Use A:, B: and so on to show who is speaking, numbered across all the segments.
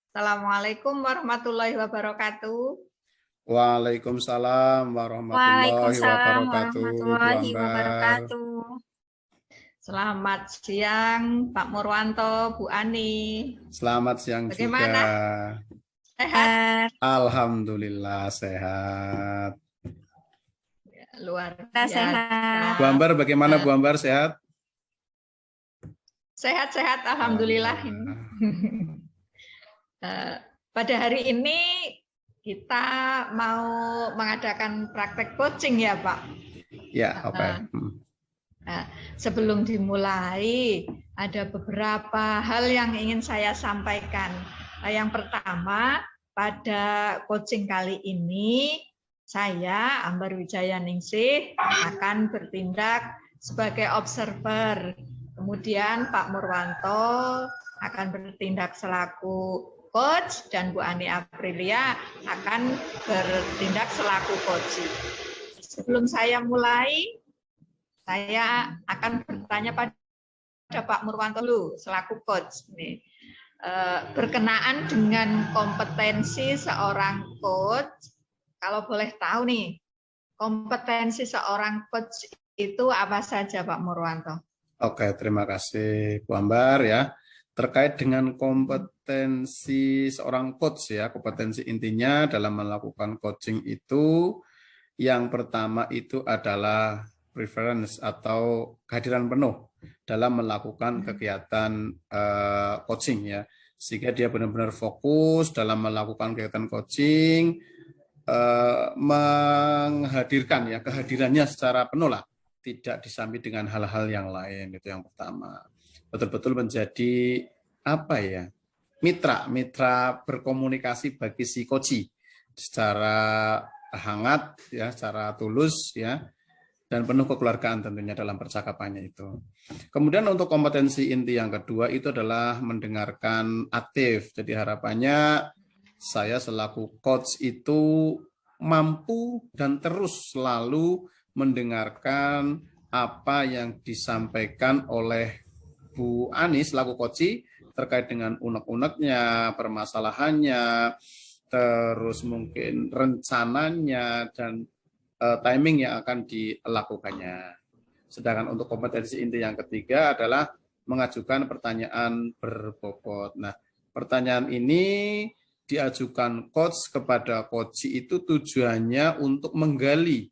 A: Assalamualaikum warahmatullahi wabarakatuh.
B: Waalaikumsalam warahmatullahi
C: Waalaikumsalam
B: wabarakatuh, Bu
C: warahmatullahi
B: Ambar.
C: wabarakatuh.
A: Selamat siang, Pak Murwanto, Bu Ani.
B: Selamat siang juga.
A: Bagaimana? Sehat?
B: Alhamdulillah sehat.
A: Luar
C: Kita
A: biasa.
C: sehat.
B: Bu Ambar, bagaimana Bu Ambar, sehat?
A: Sehat-sehat, alhamdulillah. Pada hari ini kita mau mengadakan praktek coaching ya, Pak?
B: Ya, oke.
A: Nah, sebelum dimulai, ada beberapa hal yang ingin saya sampaikan. Yang pertama, pada coaching kali ini, saya, Ambar Wijaya Ningsih, akan bertindak sebagai observer. Kemudian Pak Murwanto akan bertindak selaku coach, dan Bu Ani Aprilia akan bertindak selaku coach. Sebelum saya mulai, saya akan bertanya pada Pak Murwanto dulu selaku coach. Berkenaan dengan kompetensi seorang coach, kalau boleh tahu nih, kompetensi seorang coach itu apa saja, Pak Murwanto?
B: Oke, terima kasih Bu Ambar ya. Terkait dengan kompetensi seorang coach ya, kompetensi intinya dalam melakukan coaching itu, yang pertama itu adalah preference atau kehadiran penuh dalam melakukan kegiatan coaching ya, sehingga dia benar-benar fokus dalam melakukan kegiatan coaching, menghadirkan ya kehadirannya secara penuh lah, tidak disambi dengan hal-hal yang lain. Itu yang pertama, betul-betul menjadi apa ya, mitra berkomunikasi bagi si coach secara hangat ya, secara tulus ya, dan penuh kekeluargaan tentunya dalam percakapannya itu. Kemudian untuk kompetensi inti yang kedua itu adalah mendengarkan aktif. Jadi harapannya saya selaku coach itu mampu dan terus selalu mendengarkan apa yang disampaikan oleh Bu Ani selaku coach terkait dengan unek-uneknya, permasalahannya, terus mungkin rencananya, dan timing yang akan dilakukannya. Sedangkan untuk kompetensi inti yang ketiga adalah mengajukan pertanyaan berbobot. Nah, pertanyaan ini diajukan coach kepada coach itu tujuannya untuk menggali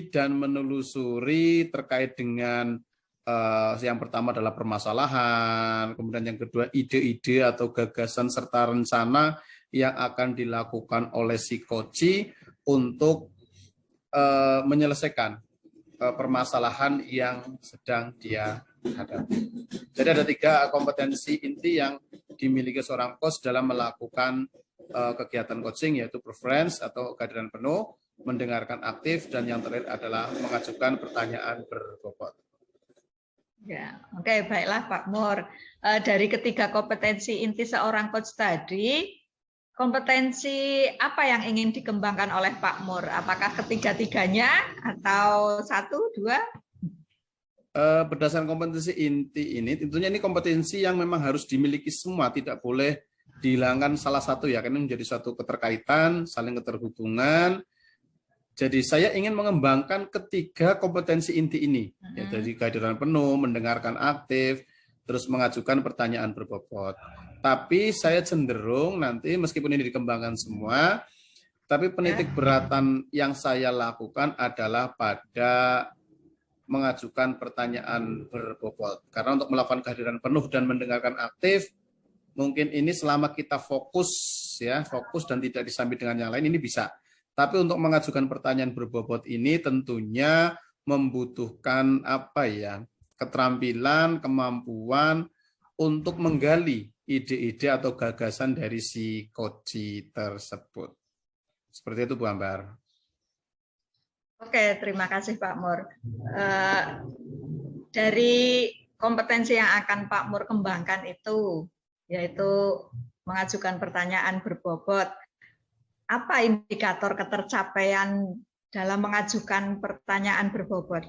B: dan menelusuri terkait dengan yang pertama adalah permasalahan, kemudian yang kedua ide-ide atau gagasan serta rencana yang akan dilakukan oleh si coach untuk menyelesaikan permasalahan yang sedang dia hadapi. Jadi ada 3 kompetensi inti yang dimiliki seorang coach dalam melakukan kegiatan coaching, yaitu preference atau kehadiran penuh, mendengarkan aktif, dan yang terakhir adalah mengajukan pertanyaan berbobot.
A: Ya, oke, baiklah Pak Mur. Dari ketiga kompetensi inti seorang coach tadi, kompetensi apa yang ingin dikembangkan oleh Pak Mur? Apakah ketiga-tiganya atau 1, 2?
B: Berdasarkan kompetensi inti ini, tentunya ini kompetensi yang memang harus dimiliki semua, tidak boleh dihilangkan salah satu ya, karena menjadi suatu keterkaitan, saling keterhubungan. Jadi saya ingin mengembangkan ketiga kompetensi inti ini, yaitu kehadiran penuh, mendengarkan aktif, terus mengajukan pertanyaan berbobot. Tapi saya cenderung nanti meskipun ini dikembangkan semua, tapi penitik beratan yang saya lakukan adalah pada mengajukan pertanyaan berbobot. Karena untuk melakukan kehadiran penuh dan mendengarkan aktif, mungkin ini selama kita fokus dan tidak disambi dengan yang lain, ini bisa. Tapi untuk mengajukan pertanyaan berbobot ini tentunya membutuhkan keterampilan, kemampuan untuk menggali ide-ide atau gagasan dari si coach tersebut. Seperti itu Bu Ambar.
A: Oke, terima kasih Pak Mur. Dari kompetensi yang akan Pak Mur kembangkan itu, yaitu mengajukan pertanyaan berbobot. Apa indikator ketercapaian dalam mengajukan pertanyaan berbobot?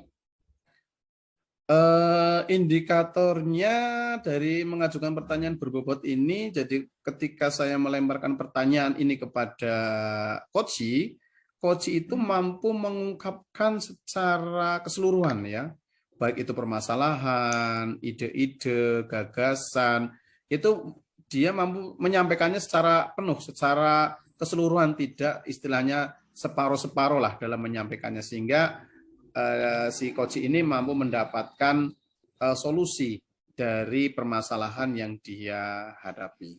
B: Indikatornya dari mengajukan pertanyaan berbobot ini, jadi ketika saya melemparkan pertanyaan ini kepada coach itu mampu mengungkapkan secara keseluruhan ya, baik itu permasalahan, ide-ide, gagasan, itu dia mampu menyampaikannya secara penuh, secara keseluruhan, tidak istilahnya separuh-separuh lah dalam menyampaikannya, sehingga si coach ini mampu mendapatkan solusi dari permasalahan yang dia hadapi.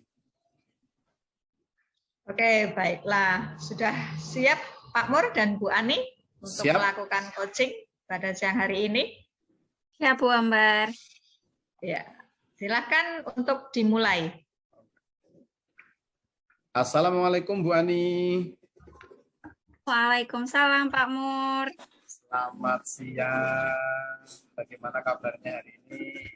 A: Oke, baiklah. Sudah siap Pak Mur dan Bu Ani untuk melakukan coaching pada siang hari ini?
C: Ya, Bu Ambar.
A: Ya, silakan untuk dimulai.
B: Assalamualaikum Bu Ani.
C: Waalaikumsalam Pak Mur.
B: Selamat siang. Bagaimana kabarnya hari ini?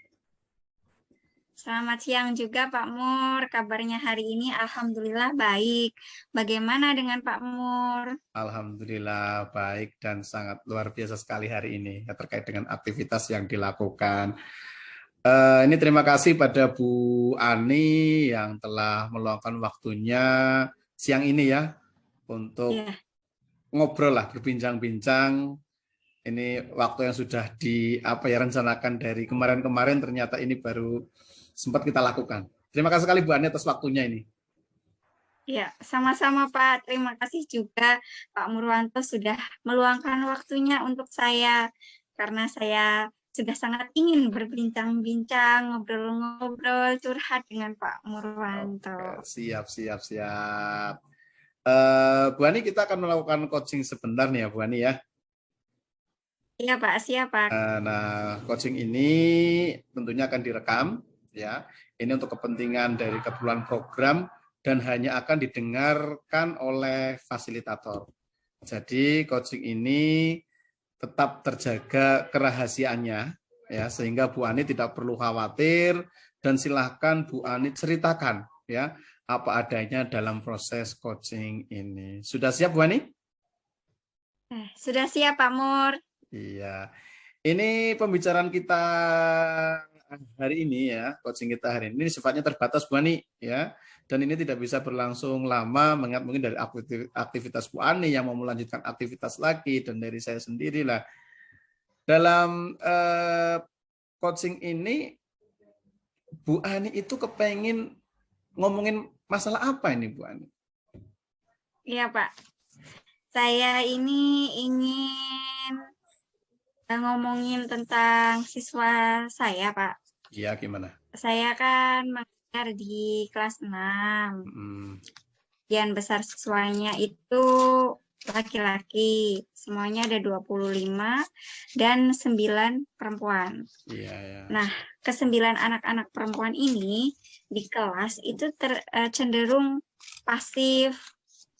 C: Selamat siang juga Pak Mur. Kabarnya hari ini alhamdulillah baik. Bagaimana dengan Pak Mur?
B: Alhamdulillah baik dan sangat luar biasa sekali hari ini ya, terkait dengan aktivitas yang dilakukan. Ini terima kasih pada Bu Ani yang telah meluangkan waktunya siang ini ya untuk ngobrol lah, berbincang-bincang. Ini waktu yang sudah rencanakan dari kemarin-kemarin, ternyata ini baru sempat kita lakukan. Terima kasih sekali Bu Ani atas waktunya ini.
C: Ya, sama-sama Pak. Terima kasih juga Pak Murwanto sudah meluangkan waktunya untuk saya, karena saya sudah sangat ingin berbincang-bincang, ngobrol-ngobrol, curhat dengan Pak Murwanto.
B: Oke, siap. Bu Ani, kita akan melakukan coaching sebentar nih ya Bu Ani ya.
C: Iya Pak, siap Pak.
B: Nah, coaching ini tentunya akan direkam ya. Ini untuk kepentingan dari keperluan program dan hanya akan didengarkan oleh fasilitator. Jadi coaching ini tetap terjaga kerahasiaannya ya, sehingga Bu Ani tidak perlu khawatir, dan silahkan Bu Ani ceritakan ya apa adanya dalam proses coaching ini. Sudah siap Bu Ani?
C: Sudah siap Pak Mur.
B: Iya, ini pembicaraan kita hari ini ya, coaching kita hari ini sifatnya terbatas Bu Ani ya, dan ini tidak bisa berlangsung lama, mengingat mungkin dari aktivitas Bu Ani yang mau melanjutkan aktivitas lagi, dan dari saya sendiri lah. Dalam coaching ini Bu Ani itu kepengen ngomongin masalah apa ini Bu Ani?
C: Iya Pak, saya ini ingin ngomongin tentang siswa saya, Pak.
B: Iya, gimana?
C: Saya kan mengajar di kelas 6. Sebagian besar siswanya itu laki-laki. Semuanya ada 25 dan 9 perempuan.
B: Iya.
C: Nah, ke-9 anak-anak perempuan ini di kelas itu cenderung pasif,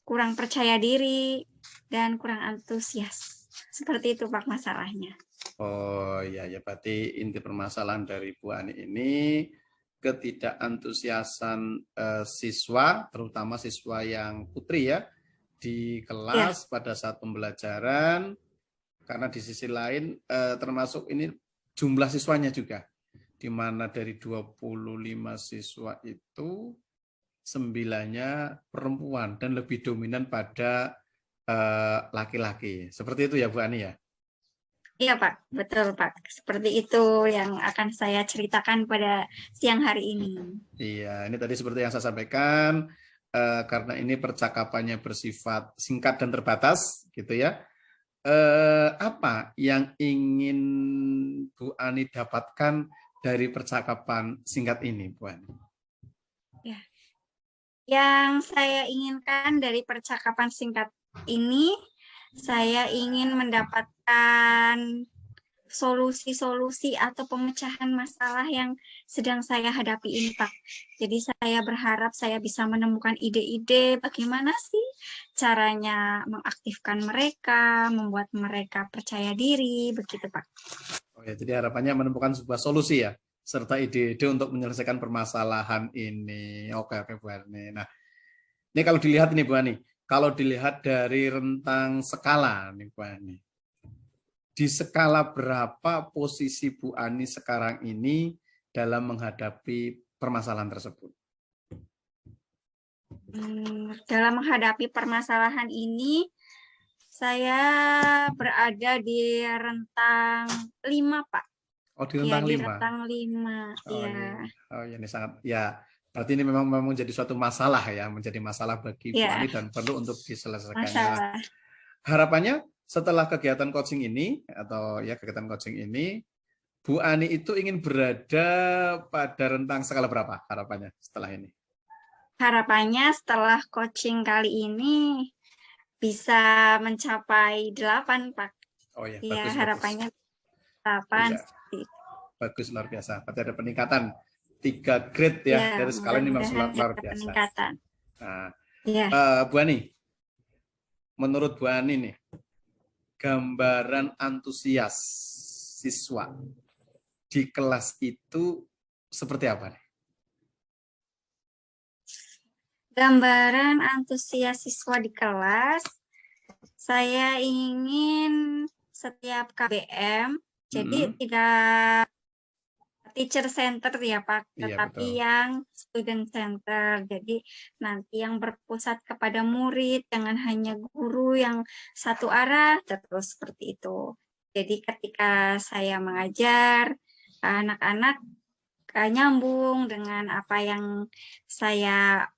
C: kurang percaya diri, dan kurang antusias. Seperti itu Pak masalahnya.
B: Oh iya, berarti inti permasalahan dari Bu Ani ini ketidakantusiasan siswa, terutama siswa yang putri ya, di kelas pada saat pembelajaran, karena di sisi lain termasuk ini jumlah siswanya juga, di mana dari 25 siswa itu 9-nya perempuan dan lebih dominan pada laki-laki. Seperti itu ya Bu Ani ya?
C: Iya Pak, betul Pak. Seperti itu yang akan saya ceritakan pada siang hari ini.
B: Iya, ini tadi seperti yang saya sampaikan, karena ini percakapannya bersifat singkat dan terbatas, gitu ya. Apa yang ingin Bu Ani dapatkan dari percakapan singkat ini, Bu Ani?
C: Ya. Yang saya inginkan dari percakapan singkat ini, saya ingin mendapatkan solusi-solusi atau pemecahan masalah yang sedang saya hadapi ini, Pak. Jadi saya berharap saya bisa menemukan ide-ide bagaimana sih caranya mengaktifkan mereka, membuat mereka percaya diri, begitu, Pak.
B: Oh ya, jadi harapannya menemukan sebuah solusi ya, serta ide-ide untuk menyelesaikan permasalahan ini. Oke, Bu Ani. Nah, ini kalau dilihat ini Bu Ani, kalau dilihat dari rentang skala nih Bu Ani, di skala berapa posisi Bu Ani sekarang ini dalam menghadapi permasalahan tersebut?
C: Dalam menghadapi permasalahan ini, saya berada di rentang 5, Pak.
B: Oh, di
C: Ya,
B: rentang
C: di
B: 5.
C: rentang 5.
B: Oh,
C: Ya.
B: iya. Oh, ya, ini sangat ya. Berarti ini memang menjadi suatu masalah ya, menjadi masalah bagi Bu
C: Ya,
B: Ani dan perlu untuk diselesaikannya.
C: masalah.
B: Harapannya setelah kegiatan coaching ini atau ya kegiatan coaching ini, Bu Ani itu ingin berada pada rentang skala berapa harapannya setelah ini?
C: Harapannya setelah coaching kali ini bisa mencapai 8, Pak.
B: Oh ya,
C: Ya,
B: bagus,
C: harapannya 8.
B: Iya, bagus, luar biasa. Berarti ada peningkatan 3 grade ya,
C: Ya,
B: dari skala ini memang
C: mudah-mudahan
B: luar
C: ada
B: biasa.
C: peningkatan.
B: Nah,
C: Ya.
B: Bu Ani, menurut Bu Ani nih, gambaran antusias siswa di kelas itu seperti apa nih?
C: Gambaran antusias siswa di kelas, saya ingin setiap KBM, jadi tidak teacher center ya Pak,
B: Iya,
C: tetapi
B: betul.
C: yang student center. Jadi nanti yang berpusat kepada murid, jangan hanya guru yang satu arah terus seperti itu. Jadi ketika saya mengajar, anak-anak nyambung dengan apa yang saya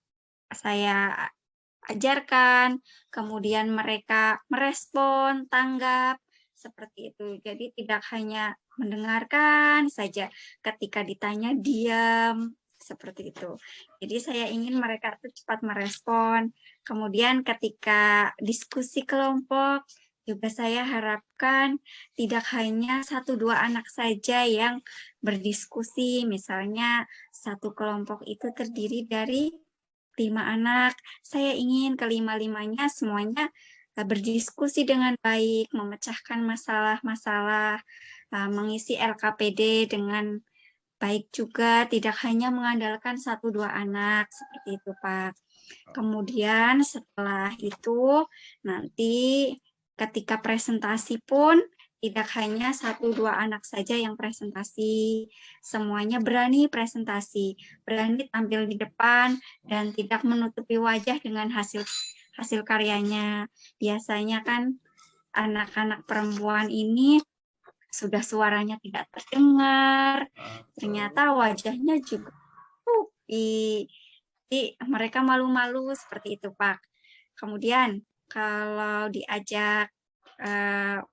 C: ajarkan, kemudian mereka merespon, tanggap, seperti itu. Jadi tidak hanya mendengarkan saja, ketika ditanya diam, seperti itu. Jadi saya ingin mereka itu cepat merespon. Kemudian ketika diskusi kelompok, juga saya harapkan tidak hanya 1-2 anak saja yang berdiskusi, misalnya satu kelompok itu terdiri dari 5 anak, saya ingin kelima-limanya semuanya berdiskusi dengan baik, memecahkan masalah-masalah, mengisi LKPD dengan baik juga, tidak hanya mengandalkan 1-2 anak, seperti itu Pak. Kemudian setelah itu, nanti ketika presentasi pun, tidak hanya 1-2 anak saja yang presentasi, semuanya berani presentasi, berani tampil di depan, dan tidak menutupi wajah dengan hasil karyanya. Biasanya kan anak-anak perempuan ini sudah suaranya tidak terdengar, ternyata wajahnya juga tupi. Jadi mereka malu-malu seperti itu Pak. Kemudian kalau diajak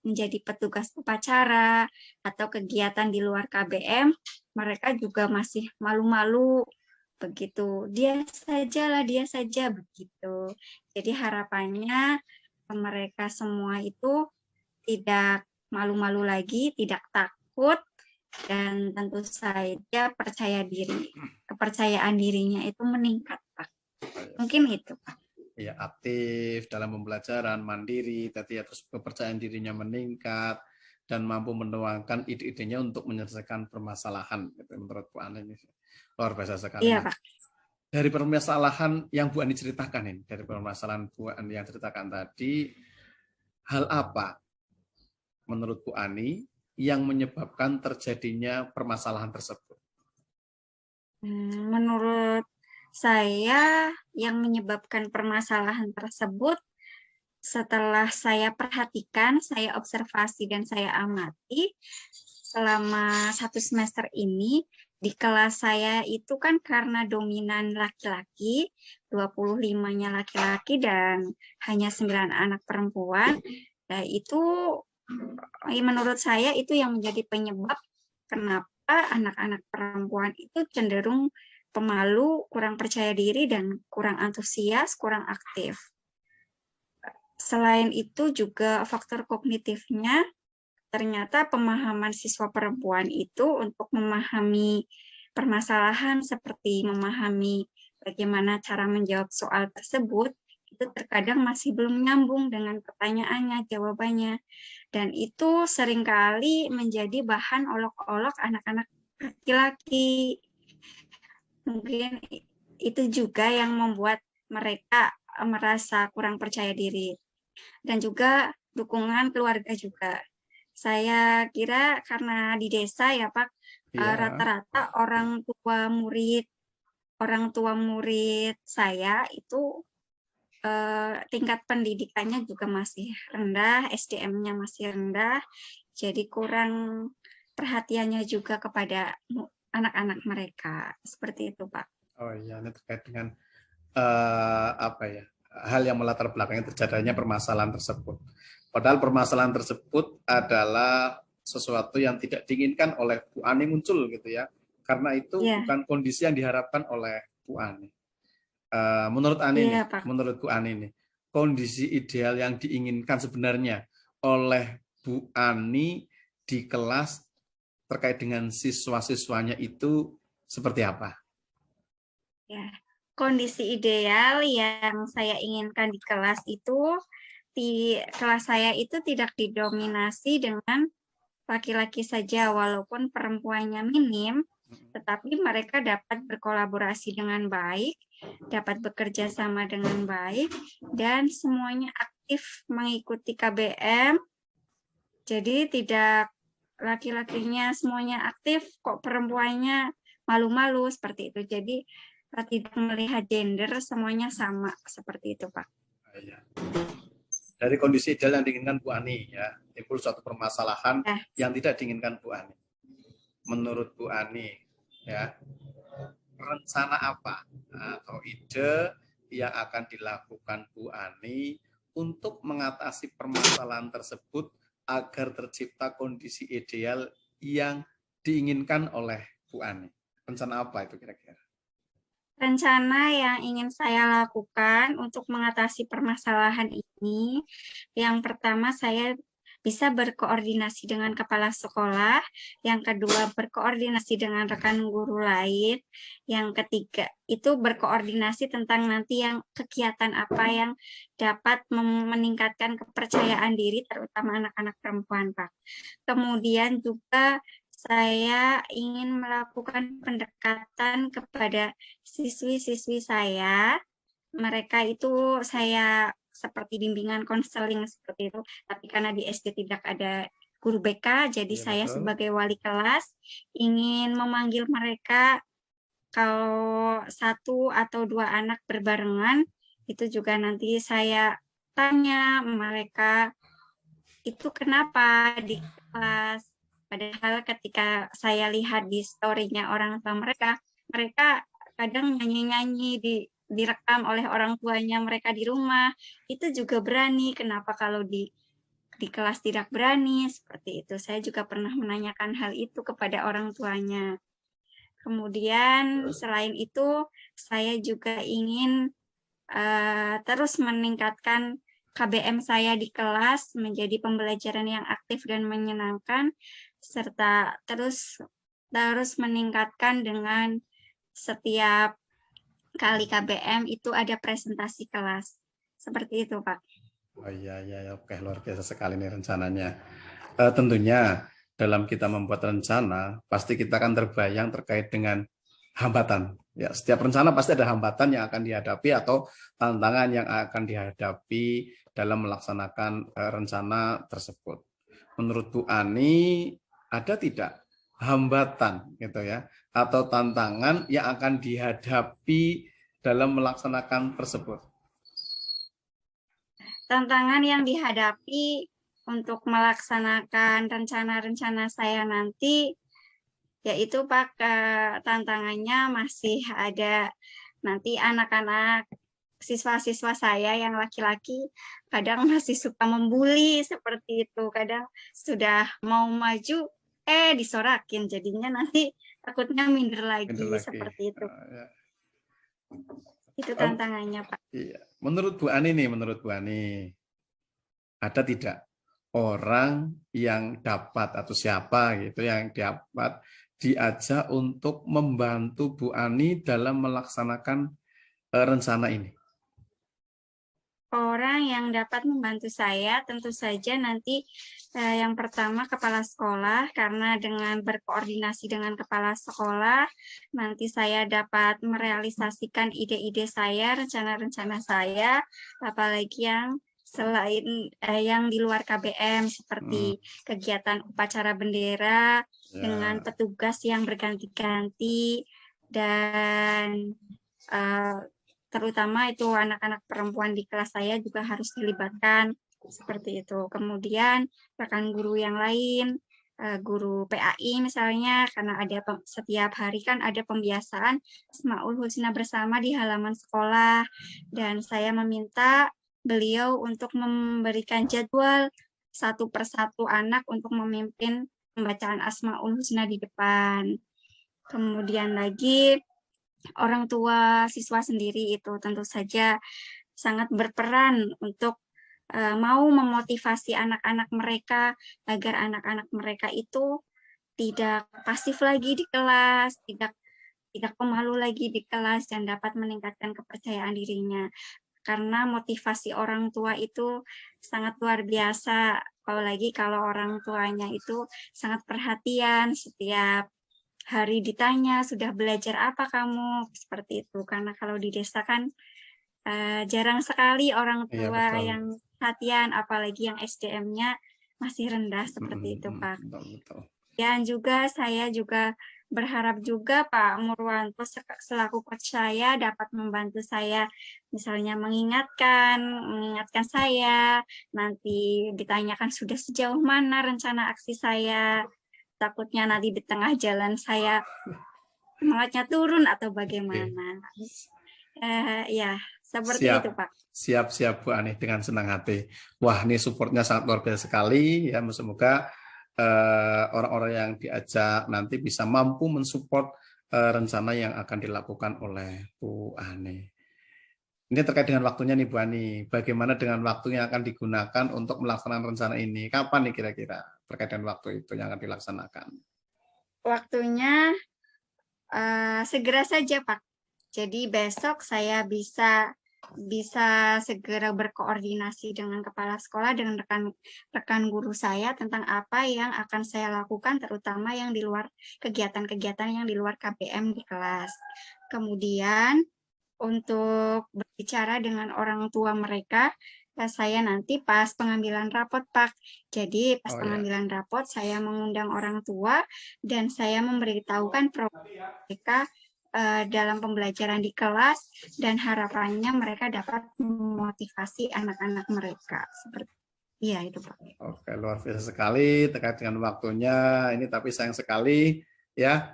C: menjadi petugas upacara atau kegiatan di luar KBM, mereka juga masih malu-malu begitu. Dia saja begitu. Jadi harapannya mereka semua itu tidak malu-malu lagi, tidak takut, dan tentu saja percaya diri. Kepercayaan dirinya itu meningkat, Pak. Mungkin itu, Pak.
B: Ya, aktif dalam pembelajaran, mandiri, tadi ya, terus kepercayaan dirinya meningkat dan mampu menuangkan ide-idenya untuk menyelesaikan permasalahan. Menurut Bu Ani ini luar biasa sekali.
C: Iya, Pak.
B: Dari permasalahan yang Bu Ani ceritakan ini, dari permasalahan Bu Ani yang ceritakan tadi, hal apa menurut Bu Ani yang menyebabkan terjadinya permasalahan tersebut?
C: Menurut saya yang menyebabkan permasalahan tersebut, setelah saya perhatikan, saya observasi dan saya amati selama 1 semester ini, di kelas saya itu kan karena dominan laki-laki, 25-nya laki-laki dan hanya 9 anak perempuan. Nah, itu menurut saya itu yang menjadi penyebab kenapa anak-anak perempuan itu cenderung pemalu, kurang percaya diri, dan kurang antusias, kurang aktif. Selain itu juga faktor kognitifnya, ternyata pemahaman siswa perempuan itu untuk memahami permasalahan seperti memahami bagaimana cara menjawab soal tersebut, itu terkadang masih belum nyambung dengan pertanyaannya, jawabannya. Dan itu seringkali menjadi bahan olok-olok anak-anak laki-laki. Mungkin itu juga yang membuat mereka merasa kurang percaya diri. Dan juga dukungan keluarga juga. Saya kira karena di desa ya Pak,
B: Iya.
C: rata-rata orang tua murid saya itu tingkat pendidikannya juga masih rendah, SDM-nya masih rendah, jadi kurang perhatiannya juga kepada anak-anak mereka. Seperti itu, Pak.
B: Oh iya, ini terkait dengan apa ya, hal yang melatar belakangnya terjadinya permasalahan tersebut. Padahal permasalahan tersebut adalah sesuatu yang tidak diinginkan oleh Bu Ani muncul gitu ya. Karena itu
C: Iya,
B: bukan kondisi yang diharapkan oleh Bu Ani. Menurut Ani nih,
C: iya, Pak.
B: menurut Bu Ani nih, kondisi ideal yang diinginkan sebenarnya oleh Bu Ani di kelas terkait dengan siswa-siswanya itu seperti apa?
C: Ya. Kondisi ideal yang saya inginkan di kelas itu, di kelas saya itu tidak didominasi dengan laki-laki saja, walaupun perempuannya minim, tetapi mereka dapat berkolaborasi dengan baik, dapat bekerja sama dengan baik, dan semuanya aktif mengikuti KBM. Jadi tidak laki-lakinya semuanya aktif, kok perempuannya malu-malu seperti itu. Jadi tidak melihat gender, semuanya sama seperti itu, Pak.
B: Dari kondisi ideal yang diinginkan Bu Ani ya, timbul suatu permasalahan
C: Ya.
B: yang tidak diinginkan Bu Ani. Menurut Bu Ani ya, rencana apa atau ide yang akan dilakukan Bu Ani untuk mengatasi permasalahan tersebut agar tercipta kondisi ideal yang diinginkan oleh Bu Ani? Rencana apa itu kira-kira?
C: Rencana yang ingin saya lakukan untuk mengatasi permasalahan ini, yang pertama saya bisa berkoordinasi dengan kepala sekolah, yang kedua berkoordinasi dengan rekan guru lain, yang ketiga itu berkoordinasi tentang nanti yang kegiatan apa yang dapat meningkatkan kepercayaan diri, terutama anak-anak perempuan, Pak. Kemudian juga saya ingin melakukan pendekatan kepada siswi-siswi saya. Mereka itu saya seperti bimbingan konseling seperti itu. Tapi karena di SD tidak ada guru BK, jadi
B: Ya,
C: saya
B: betul.
C: sebagai wali kelas ingin memanggil mereka kalau 1 atau 2 anak berbarengan, itu juga nanti saya tanya mereka itu kenapa di kelas. Padahal ketika saya lihat di story-nya orang tua mereka, mereka kadang nyanyi-nyanyi direkam oleh orang tuanya mereka di rumah. Itu juga berani. Kenapa kalau di kelas tidak berani? Seperti itu. Saya juga pernah menanyakan hal itu kepada orang tuanya. Kemudian selain itu, saya juga ingin terus meningkatkan KBM saya di kelas menjadi pembelajaran yang aktif dan menyenangkan, serta terus meningkatkan dengan setiap kali KBM itu ada presentasi kelas. Seperti itu, Pak.
B: Oh iya, oke, luar biasa sekali nih rencananya. Tentunya dalam kita membuat rencana, pasti kita akan terbayang terkait dengan hambatan. Ya, setiap rencana pasti ada hambatan yang akan dihadapi atau tantangan yang akan dihadapi dalam melaksanakan rencana tersebut. Menurut Bu Ani, ada tidak hambatan gitu ya atau tantangan yang akan dihadapi dalam melaksanakan tersebut?
C: Tantangan yang dihadapi untuk melaksanakan rencana-rencana saya nanti, yaitu Pak, tantangannya masih ada nanti anak-anak siswa-siswa saya yang laki-laki kadang masih suka membuli seperti itu. Kadang sudah mau maju, disorakin. Jadinya nanti takutnya minder lagi. Seperti itu.
B: Ya.
C: Itu tantangannya, Pak.
B: Iya. Menurut Bu Ani nih, ada tidak orang yang dapat atau siapa gitu yang dapat diajak untuk membantu Bu Ani dalam melaksanakan rencana ini?
C: Orang yang dapat membantu saya tentu saja nanti yang pertama kepala sekolah, karena dengan berkoordinasi dengan kepala sekolah nanti saya dapat merealisasikan ide-ide saya, rencana-rencana saya, apalagi yang selain yang di luar KBM seperti kegiatan upacara bendera dengan petugas yang berganti-ganti dan terutama itu anak-anak perempuan di kelas saya juga harus dilibatkan seperti itu. Kemudian rekan guru yang lain, guru PAI misalnya, karena ada setiap hari kan ada pembiasaan Asmaul Husna bersama di halaman sekolah, dan saya meminta beliau untuk memberikan jadwal satu persatu anak untuk memimpin pembacaan Asmaul Husna di depan. Kemudian lagi orang tua siswa sendiri itu tentu saja sangat berperan untuk mau memotivasi anak-anak mereka agar anak-anak mereka itu tidak pasif lagi di kelas, tidak pemalu lagi di kelas dan dapat meningkatkan kepercayaan dirinya. Karena motivasi orang tua itu sangat luar biasa, apalagi kalau orang tuanya itu sangat perhatian, setiap hari ditanya, sudah belajar apa kamu? Seperti itu. Karena kalau di desa kan jarang sekali orang tua yang perhatian, apalagi yang SDM-nya masih rendah seperti itu, Pak. Dan juga saya juga berharap juga Pak Murwanto selaku coach saya dapat membantu saya, misalnya mengingatkan saya, nanti ditanyakan sudah sejauh mana rencana aksi saya, takutnya nanti di tengah jalan saya semangatnya turun atau bagaimana. Ya, seperti itu Pak.
B: Siap Bu Ani, dengan senang hati. Wah, ini supportnya sangat luar biasa sekali ya. Semoga orang-orang yang diajak nanti bisa mampu mensupport rencana yang akan dilakukan oleh Bu Ani. Ini terkait dengan waktunya nih Bu Ani. Bagaimana dengan waktu yang akan digunakan untuk melaksanakan rencana ini? Kapan nih kira-kira terkait dengan waktu itu yang akan dilaksanakan?
C: Waktunya segera saja Pak. Jadi besok saya bisa segera berkoordinasi dengan kepala sekolah, dengan rekan guru saya tentang apa yang akan saya lakukan, terutama yang di luar kegiatan-kegiatan yang di luar KBM di kelas. Kemudian untuk berbicara dengan orang tua mereka, saya nanti pas pengambilan rapot Pak. Jadi pas pengambilan rapot saya mengundang orang tua dan saya memberitahukan program mereka dalam pembelajaran di kelas dan harapannya mereka dapat memotivasi anak-anak mereka. Seperti itu Pak.
B: Oke, luar biasa sekali terkait dengan waktunya. Ini tapi sayang sekali ya,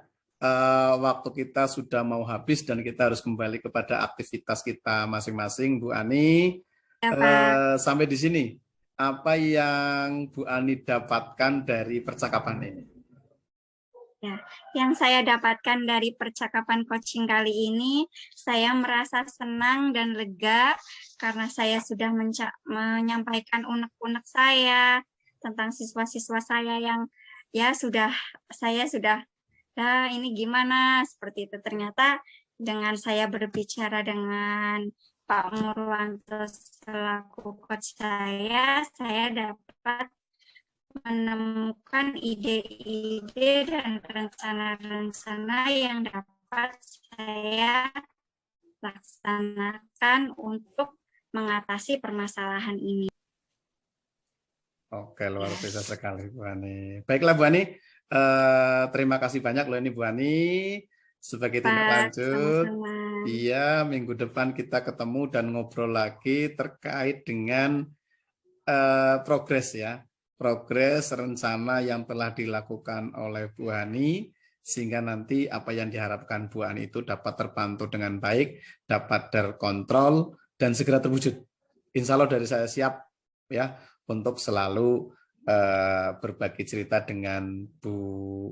B: waktu kita sudah mau habis dan kita harus kembali kepada aktivitas kita masing-masing, Bu Ani. Ya, sampai di sini, apa yang Bu Ani dapatkan dari percakapan ini?
C: Ya, yang saya dapatkan dari percakapan coaching kali ini, saya merasa senang dan lega karena saya sudah menyampaikan unek-unek saya tentang siswa-siswa saya yang saya sudah ini gimana seperti itu. Ternyata dengan saya berbicara dengan Pak Murwanto selaku coach saya dapat menemukan ide-ide dan rencana-rencana yang dapat saya laksanakan untuk mengatasi permasalahan ini.
B: Oke, luar biasa sekali Bu Ani. Baiklah Bu Ani, terima kasih banyak loh ini Bu Ani. Sebagai tindak lanjut, iya minggu depan kita ketemu dan ngobrol lagi terkait dengan progres ya. Progres rencana yang telah dilakukan oleh Bu Ani, sehingga nanti apa yang diharapkan Bu Ani itu dapat terpantau dengan baik, dapat terkontrol, dan segera terwujud. Insya Allah dari saya siap ya untuk selalu berbagi cerita dengan Bu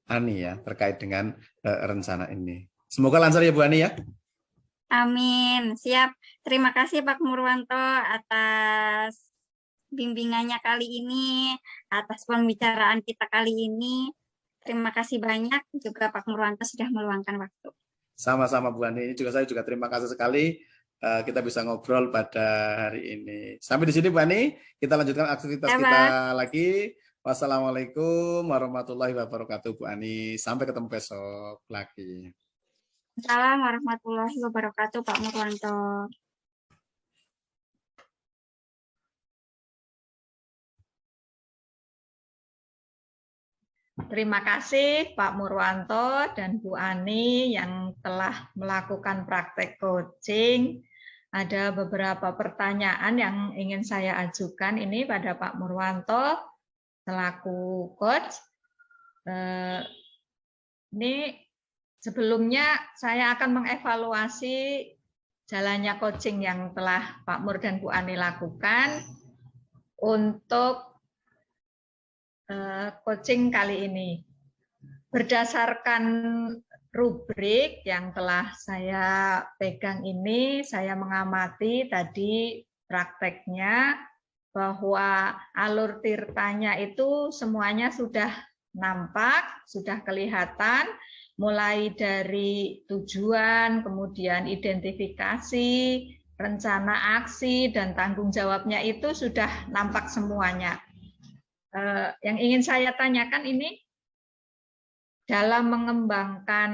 B: Ani ya terkait dengan rencana ini. Semoga lancar ya Bu Ani ya.
C: Amin, siap. Terima kasih Pak Murwanto atas bimbingannya kali ini, atas pembicaraan kita kali ini. Terima kasih banyak juga Pak Murwanto sudah meluangkan waktu.
B: Sama-sama Bu Ani, saya juga terima kasih sekali kita bisa ngobrol pada hari ini. Sampai di sini Bu Ani, kita lanjutkan aktivitas kita lagi. Wassalamualaikum warahmatullahi wabarakatuh Bu Ani. Sampai ketemu besok lagi.
C: Assalamualaikum warahmatullahi wabarakatuh Pak Murwanto.
A: Terima kasih Pak Murwanto dan Bu Ani yang telah melakukan praktek coaching. Ada beberapa pertanyaan yang ingin saya ajukan ini pada Pak Murwanto selaku coach. Ini sebelumnya saya akan mengevaluasi jalannya coaching yang telah Pak Mur dan Bu Ani lakukan untuk coaching kali ini. Berdasarkan rubrik yang telah saya pegang ini, saya mengamati tadi prakteknya bahwa alur tirtanya itu semuanya sudah nampak, sudah kelihatan, mulai dari tujuan, kemudian identifikasi, rencana aksi, dan tanggung jawabnya itu sudah nampak semuanya. Yang ingin saya tanyakan ini, dalam mengembangkan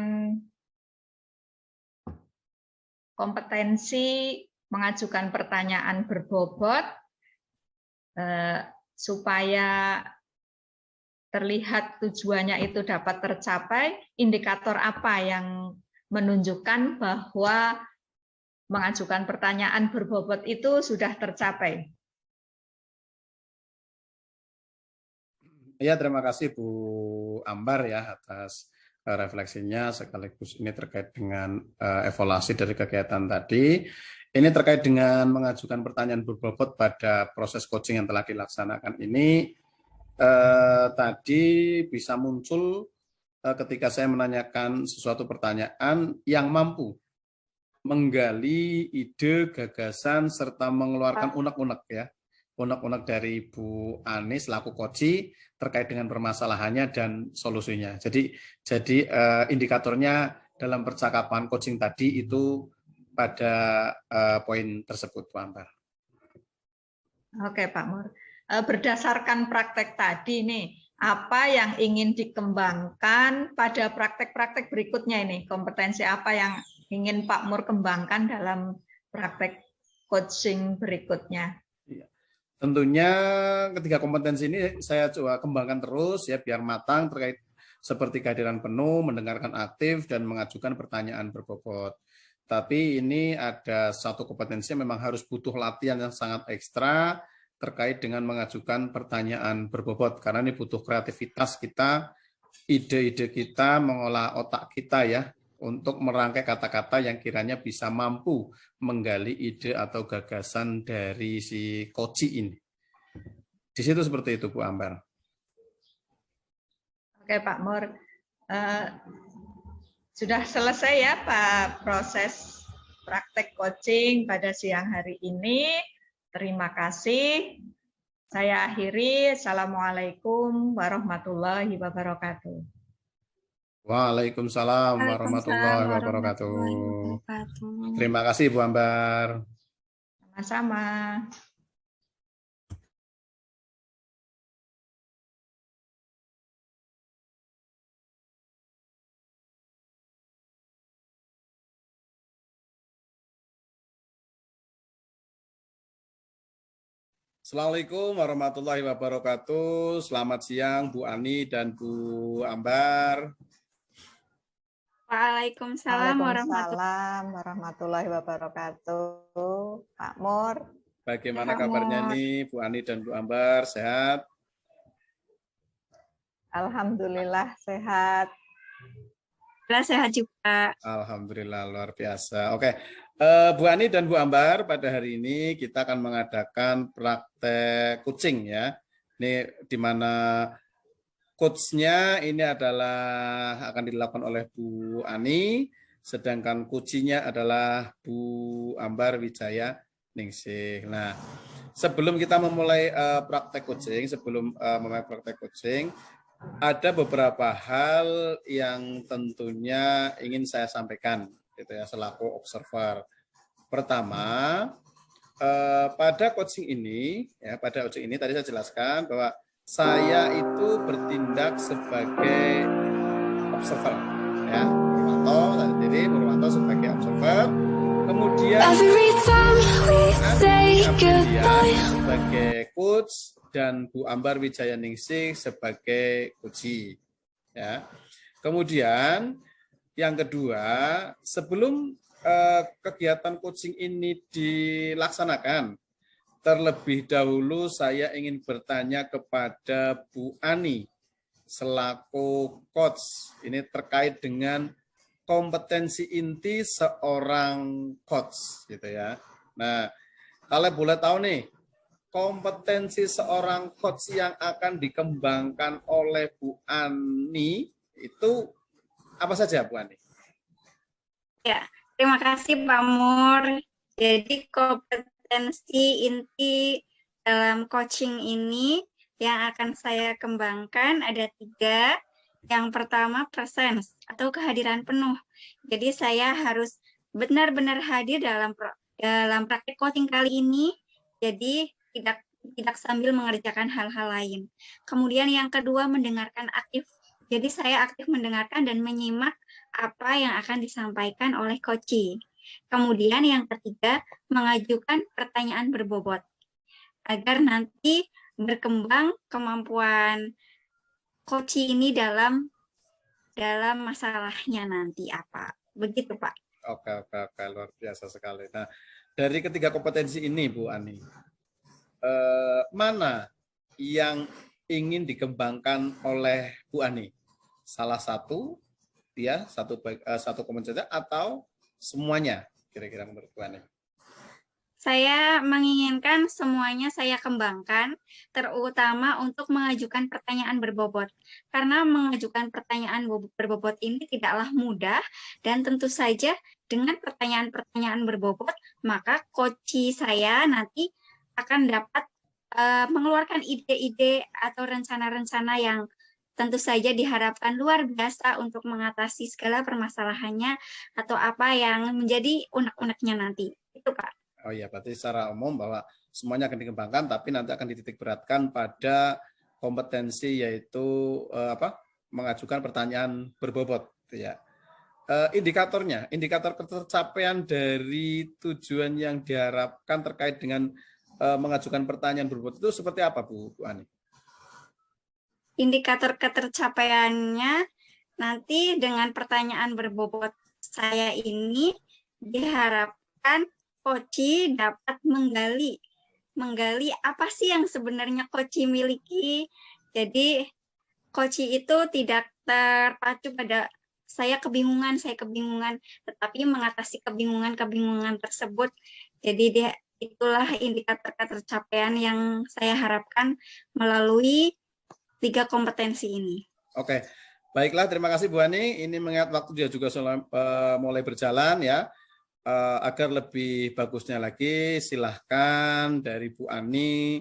A: kompetensi mengajukan pertanyaan berbobot, supaya terlihat tujuannya itu dapat tercapai, indikator apa yang menunjukkan bahwa mengajukan pertanyaan berbobot itu sudah tercapai?
B: Ya, terima kasih Bu Ambar ya atas refleksinya, sekaligus ini terkait dengan evaluasi dari kegiatan tadi. Ini terkait dengan mengajukan pertanyaan berbobot pada proses coaching yang telah dilaksanakan ini. Tadi bisa muncul ketika saya menanyakan sesuatu pertanyaan yang mampu menggali ide, gagasan, serta mengeluarkan unek-unek ya. Unek-unek dari Bu Ani selaku coach terkait dengan permasalahannya dan solusinya. Jadi indikatornya dalam percakapan coaching tadi itu pada poin tersebut, Pak Ambar.
A: Oke, Pak Mur. Berdasarkan praktek tadi nih, apa yang ingin dikembangkan pada praktek-praktek berikutnya ini? Kompetensi apa yang ingin Pak Mur kembangkan dalam praktek coaching berikutnya?
B: Tentunya ketiga kompetensi ini saya coba kembangkan terus ya biar matang terkait seperti kehadiran penuh, mendengarkan aktif, dan mengajukan pertanyaan berbobot. Tapi ini ada satu kompetensi yang memang harus butuh latihan yang sangat ekstra terkait dengan mengajukan pertanyaan berbobot. Karena ini butuh kreativitas kita, ide-ide kita, mengolah otak kita ya, untuk merangkai kata-kata yang kiranya bisa mampu menggali ide atau gagasan dari si coach ini. Di situ seperti itu, Bu Ambar.
A: Oke, Pak Mur. Sudah selesai ya Pak proses praktek coaching pada siang hari ini. Terima kasih. Saya akhiri. Assalamualaikum warahmatullahi wabarakatuh.
B: Waalaikumsalam warahmatullahi wabarakatuh. Terima kasih Bu Ambar.
A: Sama-sama.
B: Assalamualaikum warahmatullahi wabarakatuh. Selamat siang Bu Ani dan Bu Ambar.
C: Waalaikumsalam
A: warahmatullahi wabarakatuh. Pak Mur.
B: Bagaimana kabarnya nih Bu Ani dan Bu Ambar? Sehat?
A: Alhamdulillah sehat.
C: Sehat juga.
B: Alhamdulillah luar biasa. Oke, Bu Ani dan Bu Ambar, pada hari ini kita akan mengadakan praktek coaching ya. Ini di mana coachnya ini adalah akan dilakukan oleh Bu Ani, sedangkan coachnya adalah Bu Ambar Wijaya Ningsih. Nah, sebelum kita memulai praktek coaching, ada beberapa hal yang tentunya ingin saya sampaikan, gitu ya, selaku observer. Pertama, pada coaching ini tadi saya jelaskan bahwa saya itu bertindak sebagai observer, ya, Purwanto sebagai observer, kemudian sebagai coach dan Bu Ambar Wijaya Ningsih sebagai coach. ya. Kemudian yang kedua, sebelum kegiatan coaching ini dilaksanakan, terlebih dahulu saya ingin bertanya kepada Bu Ani selaku coach. Ini terkait dengan kompetensi inti seorang coach, gitu ya. Nah, kalau boleh tahu nih, kompetensi seorang coach yang akan dikembangkan oleh Bu Ani itu apa saja, Bu Ani?
C: Ya, terima kasih Pak Mur. Jadi kompetensi inti dalam coaching ini yang akan saya kembangkan ada 3. Yang pertama presence atau kehadiran penuh. Jadi saya harus benar-benar hadir dalam praktek coaching kali ini. Jadi tidak sambil mengerjakan hal-hal lain. Kemudian yang kedua mendengarkan aktif. Jadi saya aktif mendengarkan dan menyimak apa yang akan disampaikan oleh coach. Kemudian yang ketiga, mengajukan pertanyaan berbobot agar nanti berkembang kemampuan coach ini dalam masalahnya nanti apa. Begitu, Pak.
B: Oke, luar biasa sekali. Nah, dari ketiga kompetensi ini, Bu Ani, mana yang ingin dikembangkan oleh Bu Ani? Salah satu, ya, satu kompetensi atau semuanya, kira-kira menurut Bu Ani?
C: Saya menginginkan semuanya saya kembangkan, terutama untuk mengajukan pertanyaan berbobot. Karena mengajukan pertanyaan berbobot ini tidaklah mudah, dan tentu saja dengan pertanyaan-pertanyaan berbobot, maka coach saya nanti akan dapat mengeluarkan ide-ide atau rencana-rencana yang tentu saja diharapkan luar biasa untuk mengatasi segala permasalahannya atau apa yang menjadi unek-uneknya nanti. Itu, Pak.
B: Oh iya, berarti secara umum bahwa semuanya akan dikembangkan, tapi nanti akan dititik beratkan pada kompetensi yaitu mengajukan pertanyaan berbobot, ya. Indikator ketercapaian dari tujuan yang diharapkan terkait dengan mengajukan pertanyaan berbobot itu seperti apa, Bu Ani?
C: Indikator ketercapaiannya nanti dengan pertanyaan berbobot saya ini diharapkan coach dapat menggali apa sih yang sebenarnya coach miliki. Jadi coach itu tidak terpacu pada saya kebingungan, tetapi mengatasi kebingungan tersebut. Jadi itulah indikator ketercapaian yang saya harapkan melalui 3 kompetensi ini.
B: Oke, baiklah, terima kasih Bu Ani. Ini mengingat waktu dia juga mulai berjalan, ya. Agar lebih bagusnya lagi, silahkan dari Bu Ani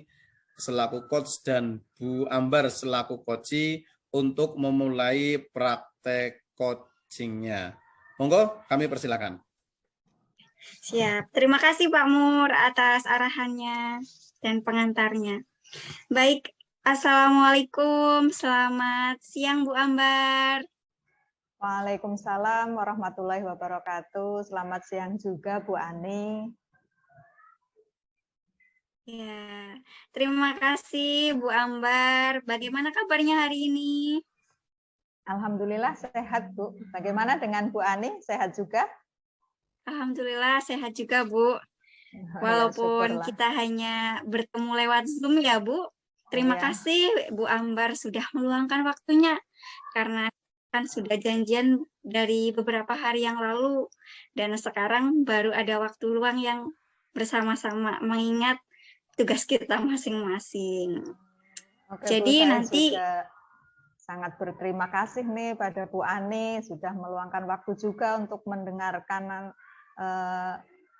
B: selaku coach dan Bu Ambar selaku coach untuk memulai praktek coachingnya. Monggo, kami persilakan.
C: Siap. Terima kasih Pak Mur atas arahannya dan pengantarnya. Baik, Assalamualaikum. Selamat siang Bu Ambar.
A: Waalaikumsalam warahmatullahi wabarakatuh. Selamat siang juga Bu Ani.
C: Ya, terima kasih Bu Ambar. Bagaimana kabarnya hari ini?
A: Alhamdulillah sehat Bu. Bagaimana dengan Bu Ani? Sehat juga?
C: Alhamdulillah sehat juga Bu. Walaupun kita hanya bertemu lewat Zoom ya Bu. Terima kasih Bu Ambar sudah meluangkan waktunya. Karena kan sudah janjian dari beberapa hari yang lalu. Dan sekarang baru ada waktu luang yang bersama-sama mengingat tugas kita masing-masing. Jadi
A: Bu,
C: nanti
A: sangat berterima kasih nih pada Bu Ani sudah meluangkan waktu juga untuk mendengarkan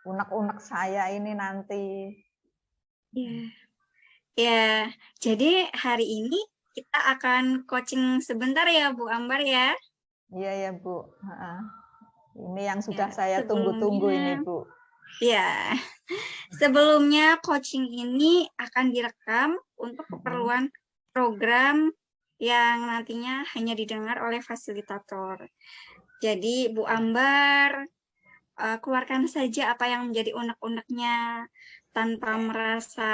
A: unek-unek saya ini nanti.
C: Ya, jadi hari ini kita akan coaching sebentar ya Bu Ambar ya.
A: Iya ya Bu. Ini yang sudah saya tunggu-tunggu ini Bu.
C: Ya, sebelumnya coaching ini akan direkam untuk keperluan program yang nantinya hanya didengar oleh fasilitator. Jadi Bu Ambar keluarkan saja apa yang menjadi unek-uneknya tanpa merasa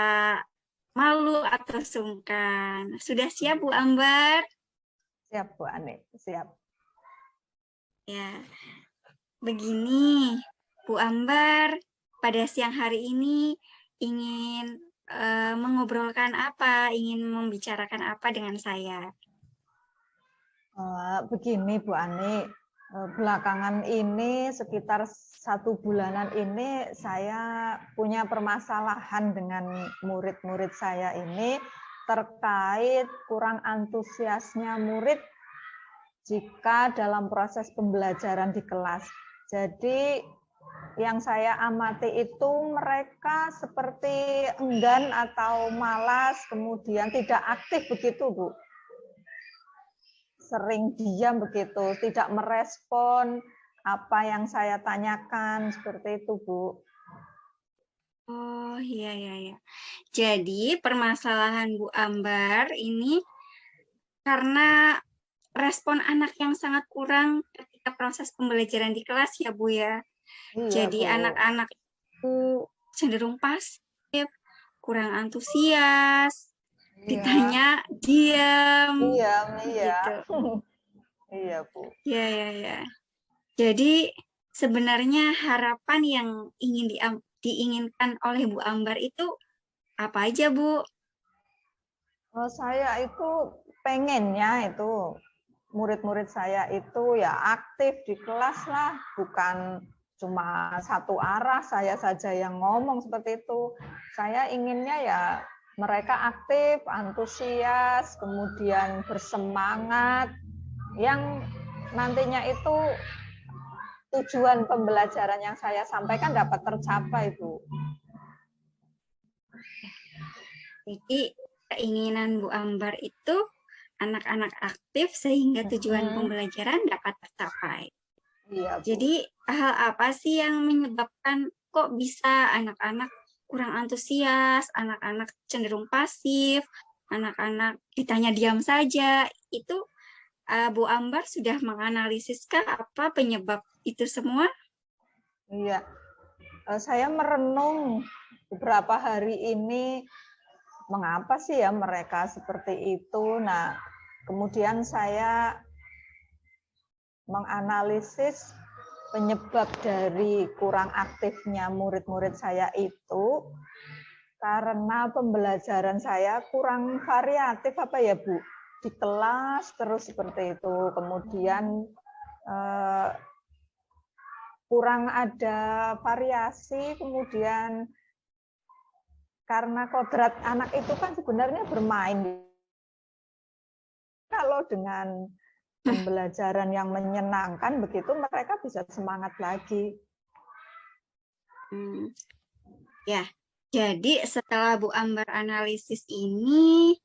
C: malu atau sungkan. Sudah siap Bu Ambar?
A: Siap, Bu Ani. Siap.
C: Ya, begini, Bu Ambar, pada siang hari ini ingin mengobrolkan apa, ingin membicarakan apa dengan saya?
A: Begini, Bu Ani, belakangan ini sekitar 1 bulanan ini saya punya permasalahan dengan murid-murid saya ini terkait kurang antusiasnya murid jika dalam proses pembelajaran di kelas. Jadi yang saya amati itu mereka seperti enggan atau malas, kemudian tidak aktif begitu, Bu. Sering diam begitu, tidak merespon apa yang saya tanyakan, seperti itu, Bu.
C: Oh, iya, iya, iya. Jadi permasalahan Bu Ambar ini karena respon anak yang sangat kurang ketika proses pembelajaran di kelas ya, Bu ya.
A: Iya,
C: Jadi
A: Bu.
C: anak-anak itu cenderung pasif, kurang antusias, ditanya diam,
A: Diam, iya.
C: gitu.
A: Iya, Bu.
C: Ya, ya, ya. Jadi sebenarnya harapan yang ingin diinginkan oleh Bu Ambar itu apa aja, Bu?
A: Saya itu pengennya itu murid-murid saya itu ya aktif di kelas lah, bukan cuma satu arah saya saja yang ngomong seperti itu. Saya inginnya ya mereka aktif, antusias, kemudian bersemangat, yang nantinya itu tujuan pembelajaran yang saya sampaikan dapat tercapai, Bu.
C: Jadi keinginan Bu Ambar itu anak-anak aktif sehingga tujuan pembelajaran dapat tercapai.
A: Iya, Bu.
C: Jadi hal apa sih yang menyebabkan kok bisa anak-anak kurang antusias, anak-anak cenderung pasif, anak-anak ditanya diam saja? Itu Bu Ambar sudah menganalisiskah apa penyebab itu semua?
A: Iya, saya merenung beberapa hari ini mengapa sih ya mereka seperti itu. Nah, kemudian saya menganalisis penyebab dari kurang aktifnya murid-murid saya itu karena pembelajaran saya kurang variatif apa ya, Bu? Di kelas terus seperti itu. Kemudian kurang ada variasi, kemudian karena kodrat anak itu kan sebenarnya bermain. Kalau dengan pembelajaran yang menyenangkan begitu mereka bisa semangat lagi.
C: Ya, jadi setelah Bu Ambar analisis ini,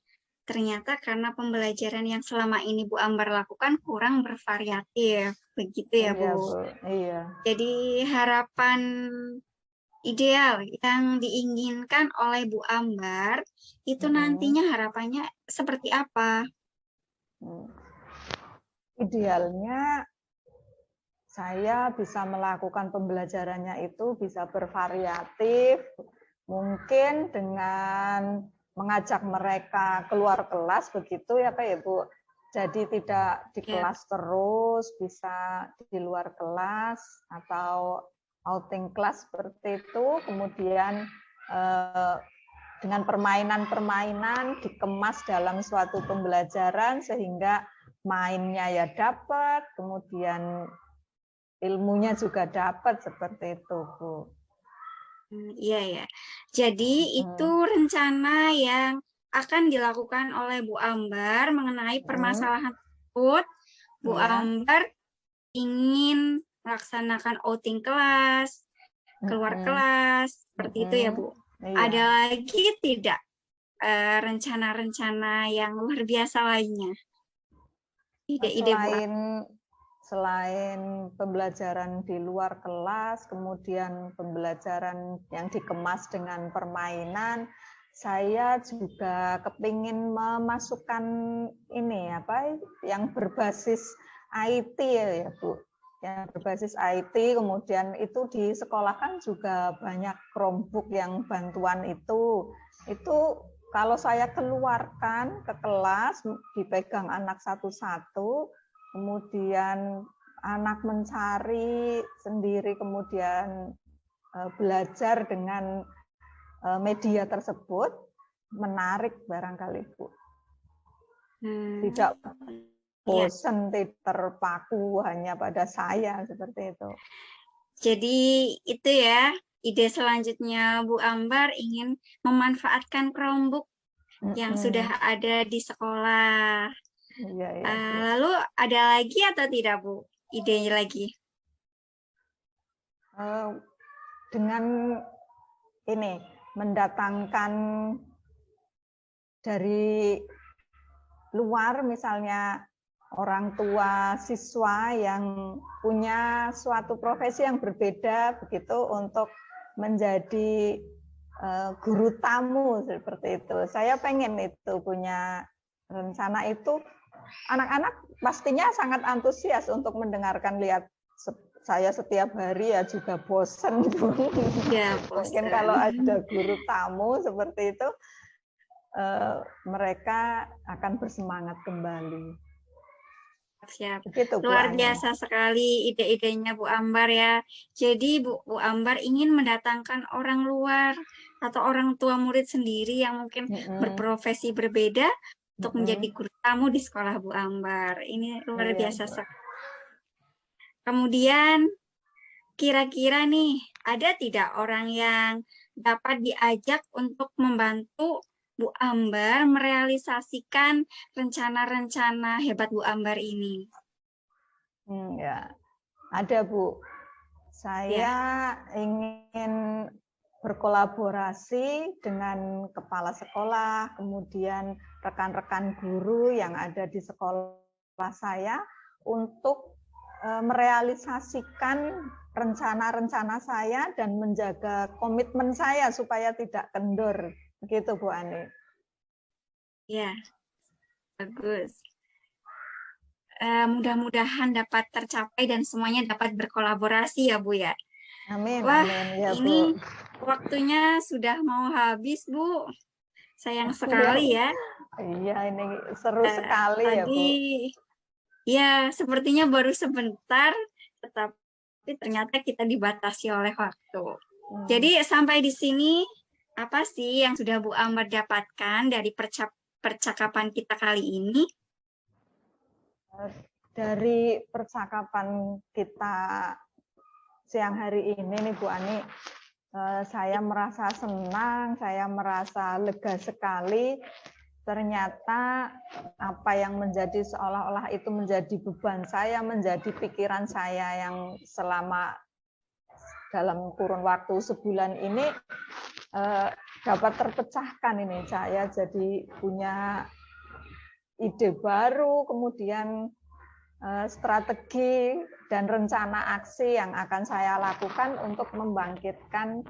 C: ternyata karena pembelajaran yang selama ini Bu Ambar lakukan kurang bervariatif, begitu ya, Bu?
A: Iya, Bu. Iya.
C: Jadi harapan ideal yang diinginkan oleh Bu Ambar itu nantinya harapannya seperti apa?
A: Idealnya saya bisa melakukan pembelajarannya itu bisa bervariatif, mungkin dengan mengajak mereka keluar kelas begitu ya Pak ya, Bu. Jadi tidak di kelas terus, bisa di luar kelas atau outing kelas seperti itu, kemudian dengan permainan-permainan dikemas dalam suatu pembelajaran sehingga mainnya ya dapat, kemudian ilmunya juga dapat seperti itu, Bu.
C: Iya ya. Jadi itu rencana yang akan dilakukan oleh Bu Ambar mengenai permasalahan tersebut. Bu Ambar ingin melaksanakan outing kelas, keluar kelas, seperti itu ya, Bu.
A: Iya.
C: Ada lagi tidak rencana-rencana yang luar biasa lainnya? Ide-ide Bu Ambar.
A: Selain pembelajaran di luar kelas, kemudian pembelajaran yang dikemas dengan permainan, saya juga kepingin memasukkan ini apa yang berbasis IT ya Bu. Yang berbasis IT, kemudian itu di sekolah kan juga banyak Chromebook yang bantuan itu kalau saya keluarkan ke kelas, dipegang anak satu-satu, kemudian anak mencari sendiri, kemudian belajar dengan media tersebut, menarik barangkali Bu. Tidak bosan, terpaku hanya pada saya, seperti itu.
C: Jadi itu ya, ide selanjutnya Bu Ambar ingin memanfaatkan Chromebook yang sudah ada di sekolah.
A: Iya, iya,
C: lalu ada lagi atau tidak Bu? Idenya lagi?
A: Dengan ini, mendatangkan dari luar, misalnya orang tua siswa yang punya suatu profesi yang berbeda begitu, untuk menjadi guru tamu seperti itu. Saya pengen itu, punya rencana itu. Anak-anak pastinya sangat antusias untuk mendengarkan. Lihat saya setiap hari ya juga bosan.
C: Ya,
A: mungkin kalau ada guru tamu seperti itu, mereka akan bersemangat kembali.
C: Siap.
A: Begitu,
C: Luar biasa sekali ide-idenya Bu Ambar ya. Jadi Bu Ambar ingin mendatangkan orang luar atau orang tua murid sendiri yang mungkin berprofesi berbeda untuk menjadi guru tamu di sekolah Bu Ambar. Ini luar biasa sekali. Kemudian kira-kira nih, ada tidak orang yang dapat diajak untuk membantu Bu Ambar merealisasikan rencana-rencana hebat Bu Ambar ini?
A: Ya, ada Bu. Saya ingin berkolaborasi dengan kepala sekolah, kemudian rekan-rekan guru yang ada di sekolah saya untuk merealisasikan rencana-rencana saya dan menjaga komitmen saya supaya tidak kendor. Begitu Bu Ani.
C: Ya, bagus. Mudah-mudahan dapat tercapai dan semuanya dapat berkolaborasi ya Bu ya.
A: Amin.
C: Wah,
A: amin. Ya,
C: ini
A: Bu.
C: Waktunya sudah mau habis Bu. Sayang sekali ya.
A: Iya, ini seru sekali ya Bu.
C: Ya, sepertinya baru sebentar, tetapi ternyata kita dibatasi oleh waktu. Jadi sampai di sini, apa sih yang sudah Bu Ambar dapatkan dari percakapan kita kali ini?
A: Dari percakapan kita siang hari ini nih Bu Ani, saya merasa senang, saya merasa lega sekali. Ternyata apa yang menjadi seolah-olah itu menjadi beban saya, menjadi pikiran saya yang selama dalam kurun waktu sebulan ini dapat terpecahkan ini. Saya jadi punya ide baru, kemudian strategi dan rencana aksi yang akan saya lakukan untuk membangkitkan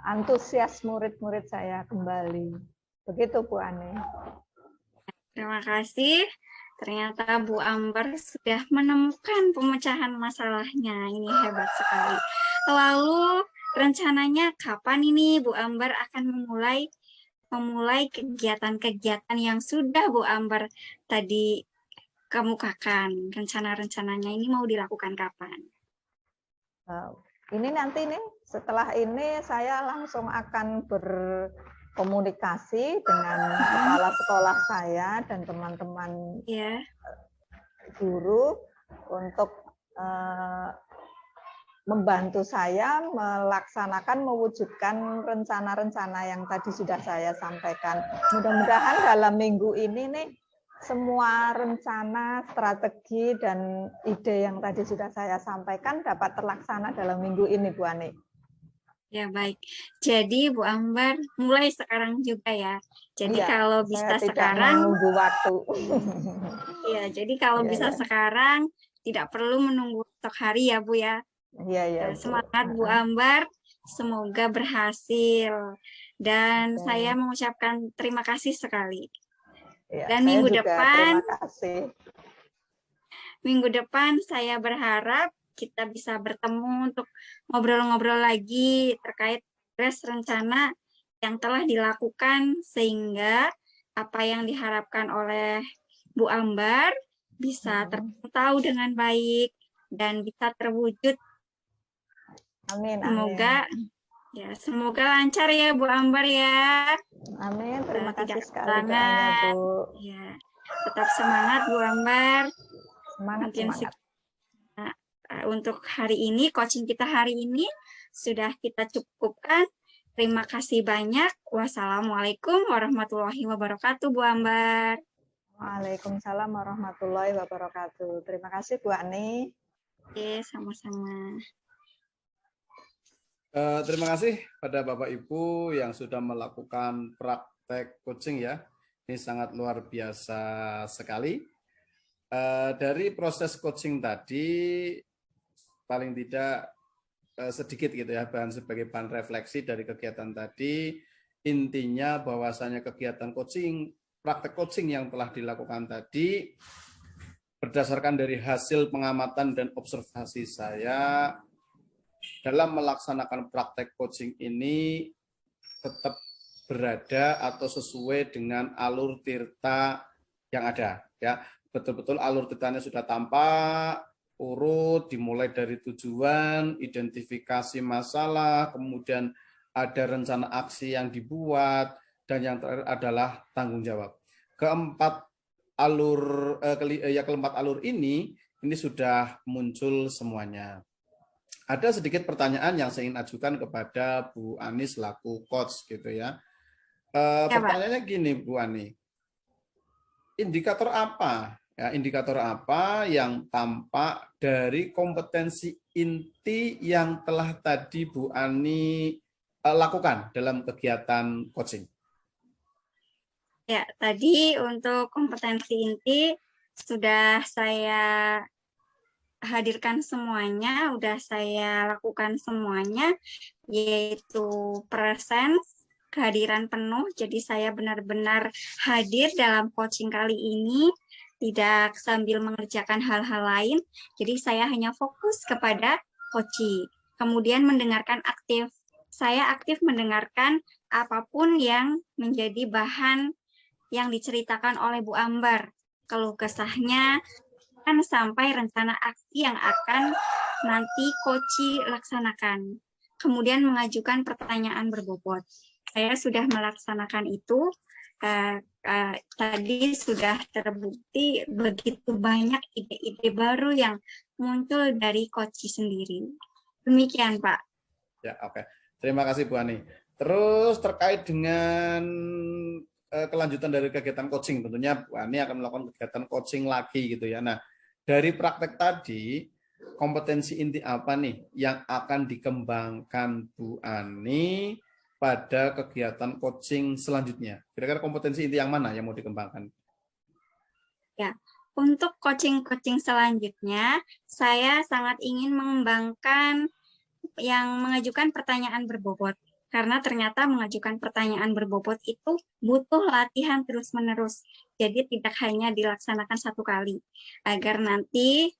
A: antusias murid-murid saya kembali. Begitu Bu Ani.
C: Terima kasih. Ternyata Bu Ambar sudah menemukan pemecahan masalahnya. Ini hebat sekali. Lalu rencananya kapan ini Bu Ambar akan memulai kegiatan-kegiatan yang sudah Bu Ambar tadi kemukakan? Rencana-rencananya ini mau dilakukan kapan?
A: Ini nanti nih, setelah ini saya langsung akan berkomunikasi dengan kepala sekolah saya dan teman-teman guru untuk membantu saya mewujudkan rencana-rencana yang tadi sudah saya sampaikan. Mudah-mudahan dalam minggu ini nih, semua rencana, strategi, dan ide yang tadi sudah saya sampaikan dapat terlaksana dalam minggu ini, Bu Ani.
C: Ya, baik. Jadi Bu Ambar mulai sekarang juga ya. Jadi kalau bisa sekarang
A: menunggu waktu.
C: Ya, jadi kalau bisa sekarang tidak perlu menunggu esok hari ya Bu ya.
A: Iya,
C: semangat Bu Ambar, semoga berhasil. Dan saya mengucapkan terima kasih sekali. Dan minggu depan saya berharap kita bisa bertemu untuk ngobrol-ngobrol lagi terkait rencana yang telah dilakukan sehingga apa yang diharapkan oleh Bu Ambar bisa tertahu dengan baik dan bisa terwujud.
A: Amin,
C: Semoga
A: amin.
C: ya, semoga lancar ya Bu Ambar ya.
A: Amin, terima kasih
C: Tidak
A: sekali doanya,
C: semangat.
A: Bu.
C: Ya, tetap semangat Bu Ambar.
A: Semangat,
C: Mungkin
A: semangat.
C: untuk hari ini, coaching kita hari ini sudah kita cukupkan. Terima kasih banyak. Wassalamualaikum warahmatullahi wabarakatuh, Bu Ambar.
A: Waalaikumsalam warahmatullahi wabarakatuh. Terima kasih, Bu Ani.
C: Oke, sama-sama.
B: Terima kasih pada Bapak Ibu yang sudah melakukan praktek coaching ya. Ini sangat luar biasa sekali. Dari proses coaching tadi paling tidak sedikit gitu ya bahan sebagai bahan refleksi dari kegiatan tadi. Intinya bahwasanya kegiatan coaching, praktek coaching yang telah dilakukan tadi berdasarkan dari hasil pengamatan dan observasi saya dalam melaksanakan praktek coaching ini tetap berada atau sesuai dengan alur tirta yang ada ya. Betul-betul alur tirtanya sudah tampak, urut, dimulai dari tujuan, identifikasi masalah, kemudian ada rencana aksi yang dibuat, dan yang terakhir adalah tanggung jawab. Keempat alur ini sudah muncul semuanya. Ada sedikit pertanyaan yang saya ingin ajukan kepada Bu Ani selaku coach gitu ya. Pertanyaannya gini Bu Ani, indikator apa yang tampak dari kompetensi inti yang telah tadi Bu Ani lakukan dalam kegiatan coaching?
C: Ya, tadi untuk kompetensi inti sudah saya hadirkan semuanya, sudah saya lakukan semuanya, yaitu presence, kehadiran penuh. Jadi saya benar-benar hadir dalam coaching kali ini, tidak sambil mengerjakan hal-hal lain. Jadi saya hanya fokus kepada coaching. Kemudian mendengarkan aktif. Saya aktif mendengarkan apapun yang menjadi bahan yang diceritakan oleh Bu Ambar. Keluh kesahnya kan sampai rencana aksi yang akan nanti coaching laksanakan. Kemudian mengajukan pertanyaan berbobot. Saya sudah melaksanakan itu. Tadi sudah terbukti begitu banyak ide-ide baru yang muncul dari coaching sendiri. Demikian, Pak.
B: Ya, oke. Terima kasih Bu Ani. Terus terkait dengan kelanjutan dari kegiatan coaching, tentunya Bu Ani akan melakukan kegiatan coaching lagi gitu ya. Nah, dari praktek tadi, kompetensi inti apa nih yang akan dikembangkan Bu Ani pada kegiatan coaching selanjutnya? Kira-kira kompetensi inti yang mana yang mau dikembangkan?
C: Ya, untuk coaching-coaching selanjutnya, saya sangat ingin mengembangkan yang mengajukan pertanyaan berbobot. Karena ternyata mengajukan pertanyaan berbobot itu butuh latihan terus-menerus. Jadi tidak hanya dilaksanakan satu kali. Agar nanti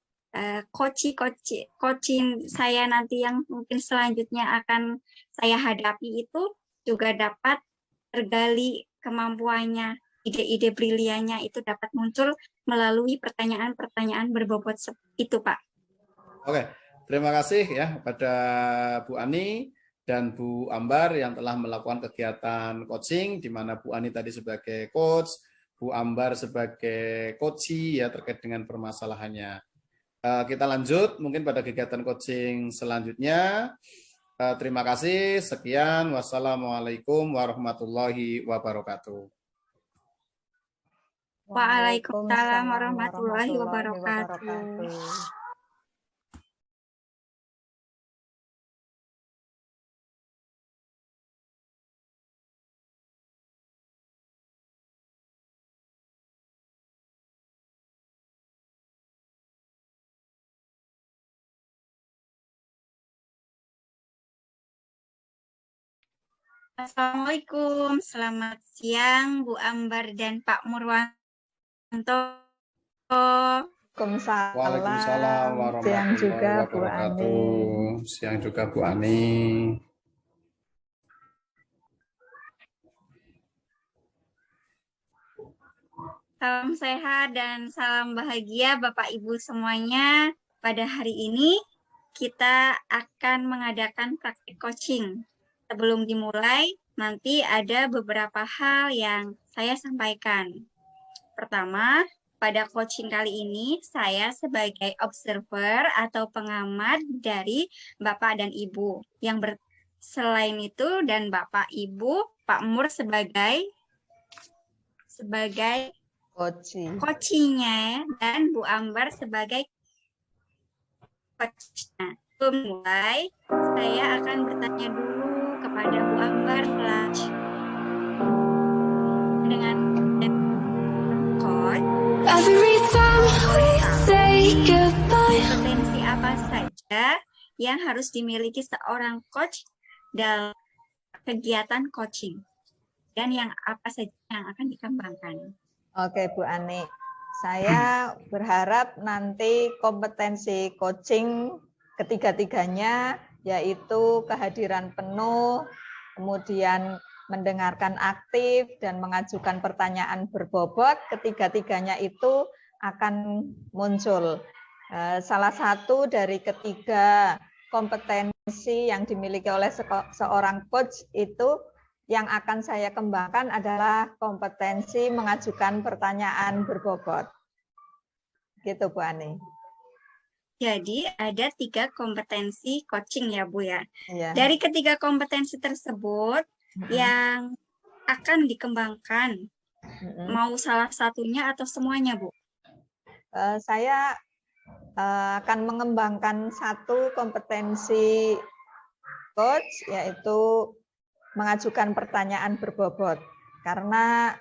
C: coaching saya nanti yang mungkin selanjutnya akan saya hadapi itu juga dapat tergali kemampuannya, ide-ide briliannya itu dapat muncul melalui pertanyaan-pertanyaan berbobot itu, Pak.
B: Oke, terima kasih ya kepada Bu Ani dan Bu Ambar yang telah melakukan kegiatan coaching, di mana Bu Ani tadi sebagai coach, Bu Ambar sebagai coachee ya terkait dengan permasalahannya. Kita lanjut mungkin pada kegiatan coaching selanjutnya. Terima kasih, sekian. Wassalamualaikum warahmatullahi wabarakatuh.
C: Waalaikumsalam warahmatullahi wabarakatuh. Assalamualaikum, selamat siang Bu Ambar dan Pak Murwanto.
A: Waalaikumsalam warahmatullahi wabarakatuh.
B: Siang juga Bu Ani.
C: Salam sehat dan salam bahagia Bapak Ibu semuanya. Pada hari ini kita akan mengadakan praktik coaching. Sebelum dimulai, nanti ada beberapa hal yang saya sampaikan. Pertama, pada coaching kali ini saya sebagai observer atau pengamat dari Bapak dan Ibu. Selain itu, dan Bapak Ibu, Pak Mur sebagai coachingnya dan Bu Ambar sebagai coachnya. Sebelum mulai, saya akan bertanya dulu kepada Bu Ambar dengan coach. Kompetensi apa saja yang harus dimiliki seorang coach dalam kegiatan coaching dan yang apa saja yang akan dikembangkan.
A: Oke, Bu Ani. Saya berharap nanti kompetensi coaching ketiga-tiganya yaitu kehadiran penuh, kemudian mendengarkan aktif dan mengajukan pertanyaan berbobot, ketiga-tiganya itu akan muncul. Salah satu dari ketiga kompetensi yang dimiliki oleh seorang coach itu yang akan saya kembangkan adalah kompetensi mengajukan pertanyaan berbobot. Gitu, Bu Ani.
C: Jadi ada 3 kompetensi coaching ya, Bu ya.
A: Iya.
C: Dari ketiga kompetensi tersebut yang akan dikembangkan, mau salah satunya atau semuanya, Bu?
A: Saya akan mengembangkan satu kompetensi coach, yaitu mengajukan pertanyaan berbobot. Karena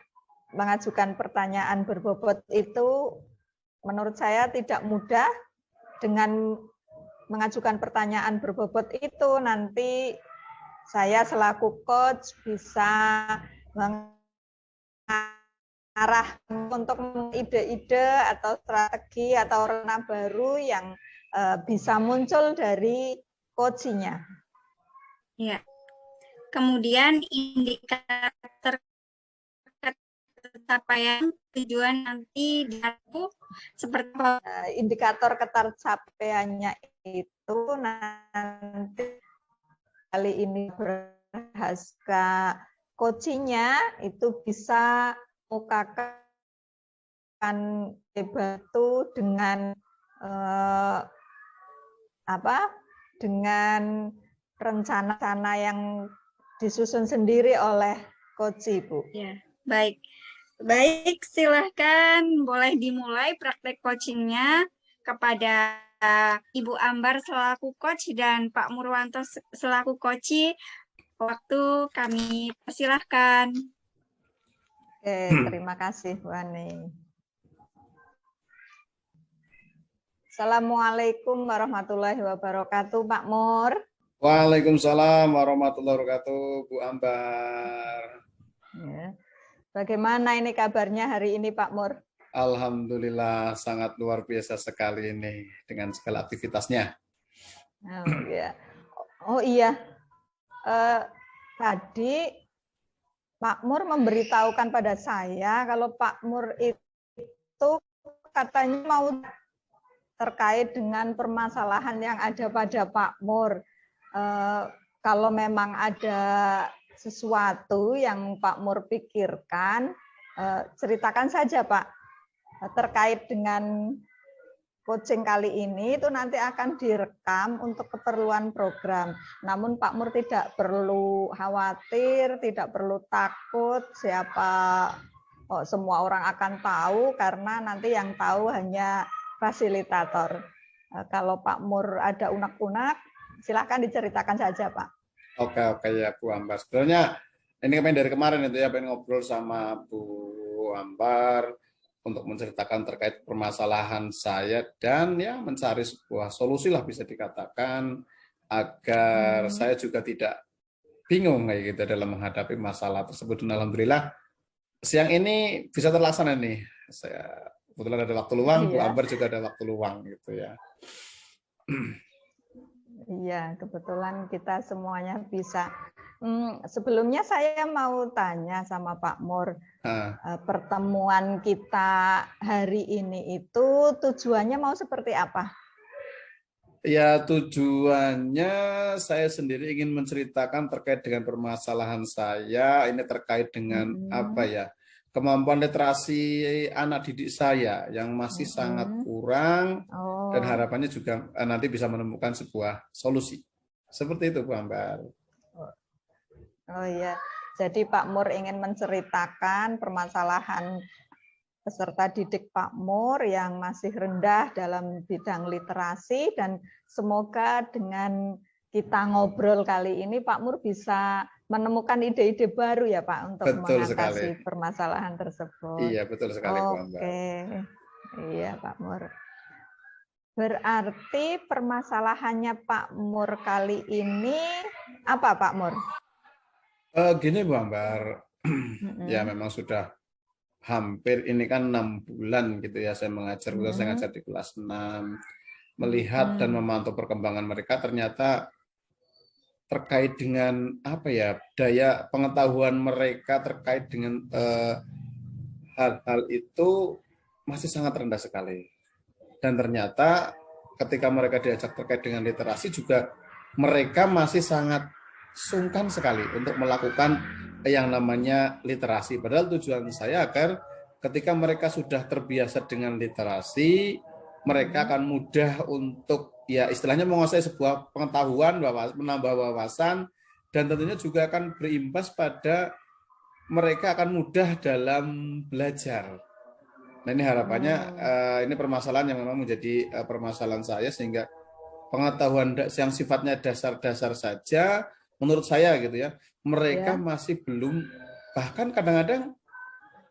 A: mengajukan pertanyaan berbobot itu menurut saya tidak mudah. Dengan mengajukan pertanyaan berbobot itu nanti saya selaku coach bisa mengarah untuk ide-ide atau strategi atau ranah baru yang bisa muncul dari coaching-nya.
C: Ya. Kemudian indikator pencapaian tujuan nanti diatur seperti
A: indikator ketercapaiannya itu nanti kali ini berhasil coachingnya itu bisa mukakan batu dengan dengan rencana yang disusun sendiri oleh coach, Bu.
C: Ya, baik. Baik, silahkan boleh dimulai praktek coachingnya kepada Ibu Ambar selaku coach dan Pak Murwanto selaku coach. Waktu kami persilahkan.
A: Oke, terima kasih Bu Ani. Assalamualaikum warahmatullahi wabarakatuh, Pak Mur.
B: Waalaikumsalam warahmatullahi wabarakatuh, Bu Ambar.
A: Ya. Bagaimana ini kabarnya hari ini, Pak Mur?
B: Alhamdulillah sangat luar biasa sekali ini dengan segala aktivitasnya.
A: Oh iya, tadi Pak Mur memberitahukan pada saya kalau Pak Mur itu katanya mau terkait dengan permasalahan yang ada pada Pak Mur. Kalau memang ada sesuatu yang Pak Mur pikirkan, ceritakan saja Pak. Terkait dengan coaching kali ini itu nanti akan direkam untuk keperluan program. Namun Pak Mur tidak perlu khawatir, tidak perlu takut semua orang akan tahu karena nanti yang tahu hanya fasilitator. Kalau Pak Mur ada unek-unek, silakan diceritakan saja, Pak.
B: Oke ya Bu Ambar. Sebenarnya ini dari kemarin itu ya pengen ngobrol sama Bu Ambar untuk menceritakan terkait permasalahan saya dan ya mencari sebuah solusi lah bisa dikatakan agar saya juga tidak bingung kayak gitu dalam menghadapi masalah tersebut. Dan alhamdulillah siang ini bisa terlaksana nih. Saya kebetulan ada waktu luang, Bu Ambar juga ada waktu luang gitu ya.
A: Iya, kebetulan kita semuanya bisa Sebelumnya saya mau tanya sama Pak Mur,
B: Nah,
A: pertemuan kita hari ini itu tujuannya mau seperti apa?
B: ya tujuannya saya sendiri ingin menceritakan terkait dengan permasalahan saya. Ini terkait dengan apa ya? Kemampuan literasi anak didik saya yang masih sangat kurang dan harapannya juga nanti bisa menemukan sebuah solusi. Seperti itu, Bu Ambar.
A: Oh iya, jadi Pak Mur ingin menceritakan permasalahan peserta didik Pak Mur yang masih rendah dalam bidang literasi, dan semoga dengan kita ngobrol kali ini Pak Mur bisa menemukan ide-ide baru ya Pak untuk
B: Betul
A: mengatasi
B: sekali.
A: permasalahan tersebut.
B: Iya, betul sekali, Bu Ambar.
A: Oke, iya Pak Mur. Berarti permasalahannya Pak Mur kali ini apa Pak Mur?
B: Gini, Bu Ambar, ya memang sudah hampir ini kan 6 bulan gitu ya saya mengajar, saya ngajar di kelas 6, melihat dan memantau perkembangan mereka, ternyata terkait dengan apa ya, daya pengetahuan mereka terkait dengan hal-hal itu masih sangat rendah sekali. Dan ternyata ketika mereka diajak terkait dengan literasi juga mereka masih sangat sungkan sekali untuk melakukan yang namanya literasi. Padahal tujuan saya agar ketika mereka sudah terbiasa dengan literasi, mereka akan mudah untuk ya istilahnya menguasai sebuah pengetahuan, menambah wawasan, dan tentunya juga akan berimbas pada mereka akan mudah dalam belajar. Nah ini harapannya ini permasalahan yang memang menjadi permasalahan saya, sehingga pengetahuan yang sifatnya dasar-dasar saja menurut saya gitu ya, mereka masih belum, bahkan kadang-kadang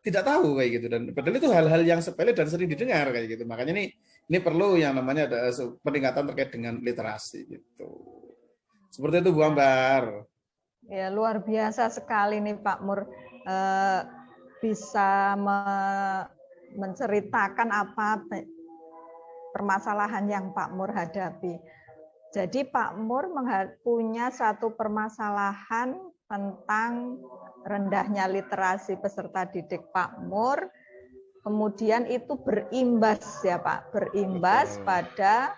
B: tidak tahu kayak gitu, dan padahal itu hal-hal yang sepele dan sering didengar kayak gitu. Makanya ini perlu yang namanya ada peningkatan terkait dengan literasi gitu. Seperti itu, Bu Ambar.
A: Ya, luar biasa sekali nih Pak Mur, bisa menceritakan apa permasalahan yang Pak Mur hadapi. Jadi Pak Mur punya satu permasalahan tentang rendahnya literasi peserta didik Pak Mur, kemudian itu berimbas ya Pak, berimbas pada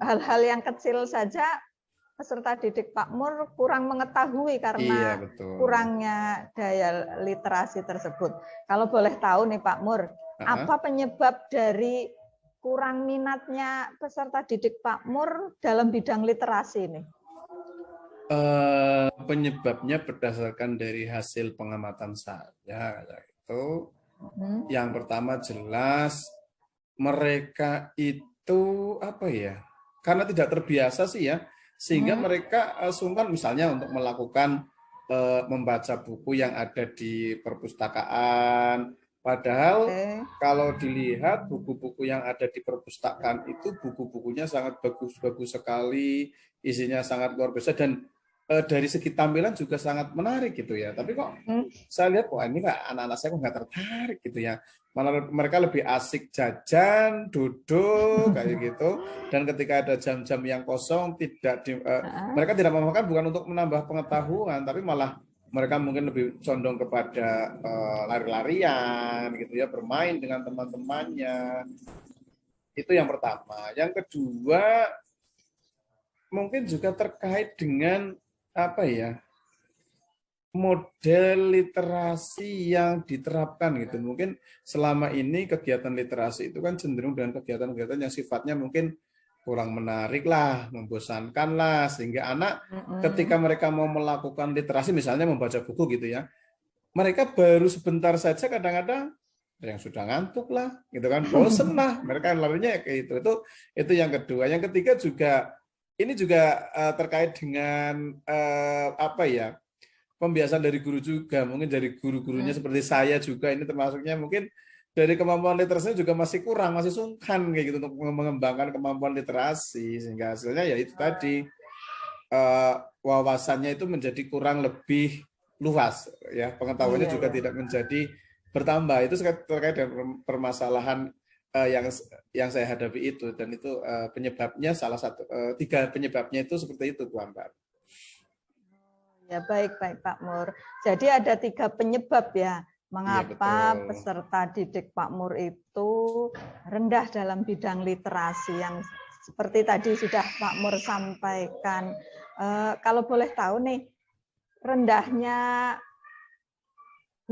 A: hal-hal yang kecil saja peserta didik Pak Mur kurang mengetahui karena kurangnya daya literasi tersebut. Kalau boleh tahu nih Pak Mur, apa penyebab dari kurang minatnya peserta didik Pak Mur dalam bidang literasi ini?
B: Penyebabnya berdasarkan dari hasil pengamatan saya itu, yang pertama jelas mereka itu apa ya, karena tidak terbiasa sih ya, sehingga mereka sungkan misalnya untuk melakukan membaca buku yang ada di perpustakaan. Padahal kalau dilihat buku-buku yang ada di perpustakaan itu buku-bukunya sangat bagus-bagus sekali, isinya sangat luar biasa, dan dari segi tampilan juga sangat menarik gitu ya. Tapi kok saya lihat kok ini anak-anak saya kok nggak tertarik gitu ya. Malah mereka lebih asik jajan, duduk kayak gitu. Dan ketika ada jam-jam yang kosong, mereka tidak memakan bukan untuk menambah pengetahuan, tapi malah mereka mungkin lebih condong kepada lari-larian gitu ya, bermain dengan teman-temannya. Itu yang pertama. Yang kedua, mungkin juga terkait dengan apa ya, model literasi yang diterapkan gitu. Mungkin selama ini kegiatan literasi itu kan cenderung dengan kegiatan-kegiatan yang sifatnya mungkin kurang menarik lah, membosankan lah, sehingga anak ketika mereka mau melakukan literasi, misalnya membaca buku gitu ya, mereka baru sebentar saja kadang-kadang yang sudah ngantuk lah, gitu kan, bosen lah, mereka larinya kayak gitu. Itu yang kedua. Yang ketiga juga ini juga terkait dengan apa ya, pembiasaan dari guru juga, mungkin dari guru-gurunya seperti saya juga, ini termasuknya mungkin dari kemampuan literasinya juga masih kurang, masih sungkan kayak gitu untuk mengembangkan kemampuan literasi, sehingga hasilnya ya itu tadi wawasannya itu menjadi kurang lebih luas ya, pengetahuannya juga tidak menjadi bertambah. Itu terkait dengan permasalahan yang saya hadapi itu, dan itu penyebabnya salah satu 3 penyebabnya itu seperti itu, Bu Ambar.
A: Ya, baik Pak Mur. Jadi ada 3 penyebab ya, mengapa
B: betul.
A: peserta didik Pak Mur itu rendah dalam bidang literasi yang seperti tadi sudah Pak Mur sampaikan. Kalau boleh tahu nih, rendahnya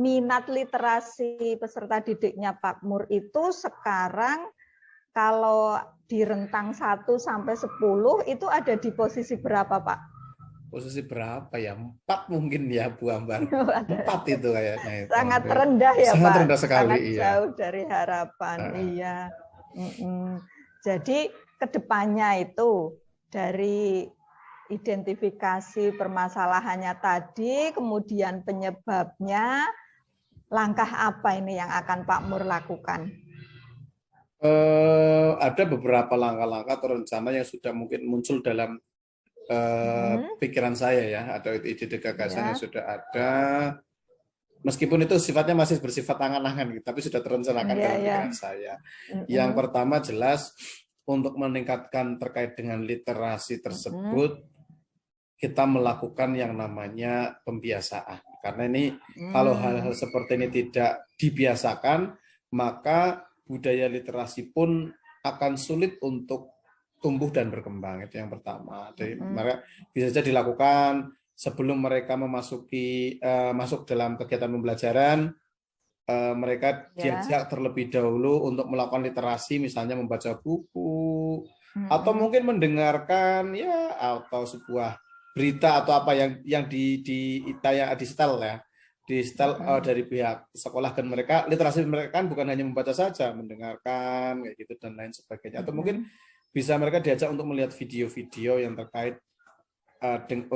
A: minat literasi peserta didiknya Pak Mur itu sekarang kalau di rentang 1 sampai 10 itu ada di posisi berapa, Pak?
B: Posisi berapa ya? 4 mungkin ya, Bu Ambar. 4 itu kayaknya itu.
A: Sangat rendah ya,
B: sangat
A: Pak.
B: rendah sekali,
A: sangat
B: iya.
A: jauh dari harapan. Iya. Jadi kedepannya itu dari identifikasi permasalahannya tadi, kemudian penyebabnya, langkah apa ini yang akan Pak Mur lakukan?
B: Ada beberapa langkah-langkah atau rencana yang sudah mungkin muncul dalam pikiran saya ya, atau ide gagasan yang sudah ada, meskipun itu sifatnya masih bersifat angan-angan, tapi sudah terencanakan dalam pikiran saya. Yang pertama jelas untuk meningkatkan terkait dengan literasi tersebut, kita melakukan yang namanya pembiasaan. Karena ini kalau hal-hal seperti ini tidak dibiasakan, maka budaya literasi pun akan sulit untuk tumbuh dan berkembang. Itu yang pertama. Jadi mereka bisa saja dilakukan sebelum mereka masuk dalam kegiatan pembelajaran, mereka diajak terlebih dahulu untuk melakukan literasi, misalnya membaca buku, atau mungkin mendengarkan ya, atau sebuah berita atau apa yang di setel ya, di setel dari pihak sekolah, dan mereka literasi mereka kan bukan hanya membaca saja, mendengarkan kayak gitu dan lain sebagainya. Atau mungkin bisa mereka diajak untuk melihat video-video yang terkait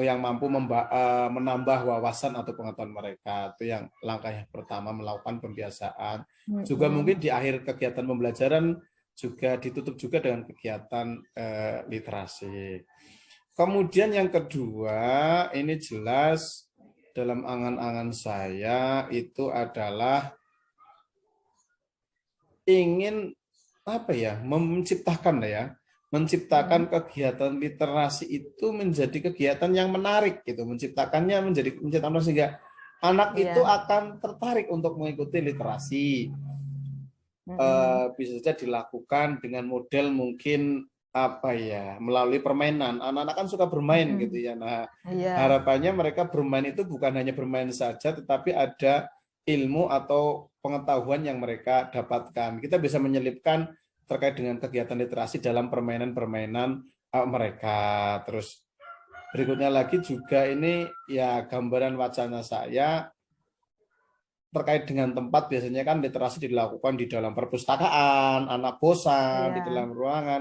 B: yang mampu menambah wawasan atau pengetahuan mereka. Itu yang langkah yang pertama, melakukan pembiasaan. Juga mungkin di akhir kegiatan pembelajaran juga ditutup juga dengan kegiatan literasi. Kemudian yang kedua, ini jelas dalam angan-angan saya itu adalah ingin menciptakan kegiatan literasi itu menjadi kegiatan yang menarik gitu, menciptakan sehingga anak itu akan tertarik untuk mengikuti literasi. Bisa saja dilakukan dengan model mungkin melalui permainan. Anak-anak kan suka bermain gitu ya. Nah, harapannya mereka bermain itu bukan hanya bermain saja, tetapi ada ilmu atau pengetahuan yang mereka dapatkan. Kita bisa menyelipkan terkait dengan kegiatan literasi dalam permainan-permainan mereka. Terus berikutnya lagi juga ini ya, gambaran wacana saya terkait dengan tempat. Biasanya kan literasi dilakukan di dalam perpustakaan, anak bosan di dalam ruangan.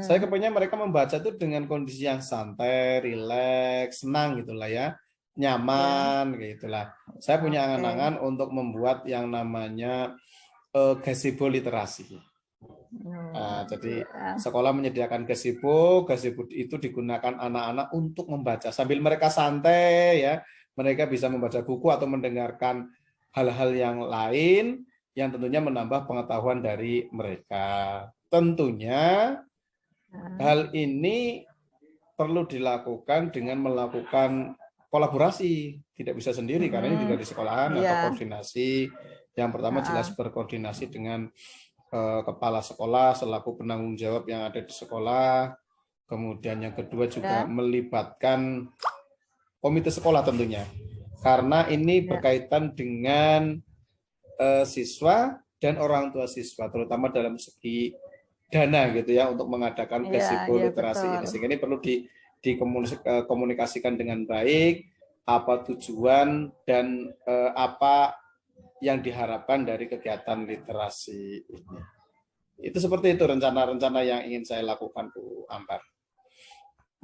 B: Saya kepengen mereka membaca itu dengan kondisi yang santai, rileks, senang gitulah ya, nyaman gitulah. Saya punya angan-angan untuk membuat yang namanya gazebo literasi. Jadi sekolah menyediakan gazebo itu digunakan anak-anak untuk membaca sambil mereka santai ya. Mereka bisa membaca buku atau mendengarkan hal-hal yang lain yang tentunya menambah pengetahuan dari mereka. Tentunya hal ini perlu dilakukan dengan melakukan kolaborasi, tidak bisa sendiri karena ini juga di sekolahan atau koordinasi. Yang pertama jelas berkoordinasi dengan kepala sekolah selaku penanggung jawab yang ada di sekolah. Kemudian yang kedua juga melibatkan komite sekolah tentunya. Karena ini berkaitan dengan siswa dan orang tua siswa, terutama dalam segi dana gitu ya, untuk mengadakan gazebo literasi ini. Sehingga ini perlu dikomunikasikan dengan baik, apa tujuan dan apa yang diharapkan dari kegiatan literasi ini. Itu seperti itu rencana-rencana yang ingin saya lakukan, Bu Ambar.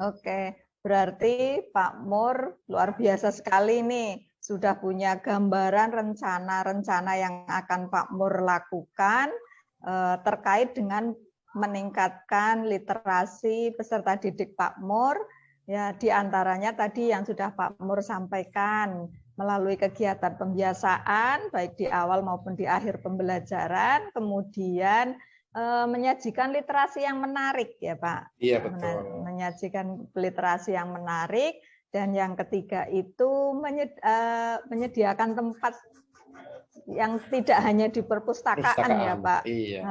A: Oke. Berarti Pak Mur luar biasa sekali nih, sudah punya gambaran rencana-rencana yang akan Pak Mur lakukan terkait dengan meningkatkan literasi peserta didik Pak Mur. Ya, diantaranya tadi yang sudah Pak Mur sampaikan melalui kegiatan pembiasaan baik di awal maupun di akhir pembelajaran, kemudian menyajikan literasi yang menarik ya Pak.
B: Iya betul.
A: Menyajikan literasi yang menarik Dan yang ketiga itu menyediakan tempat yang tidak hanya di perpustakaan ya Pak.
B: Iya.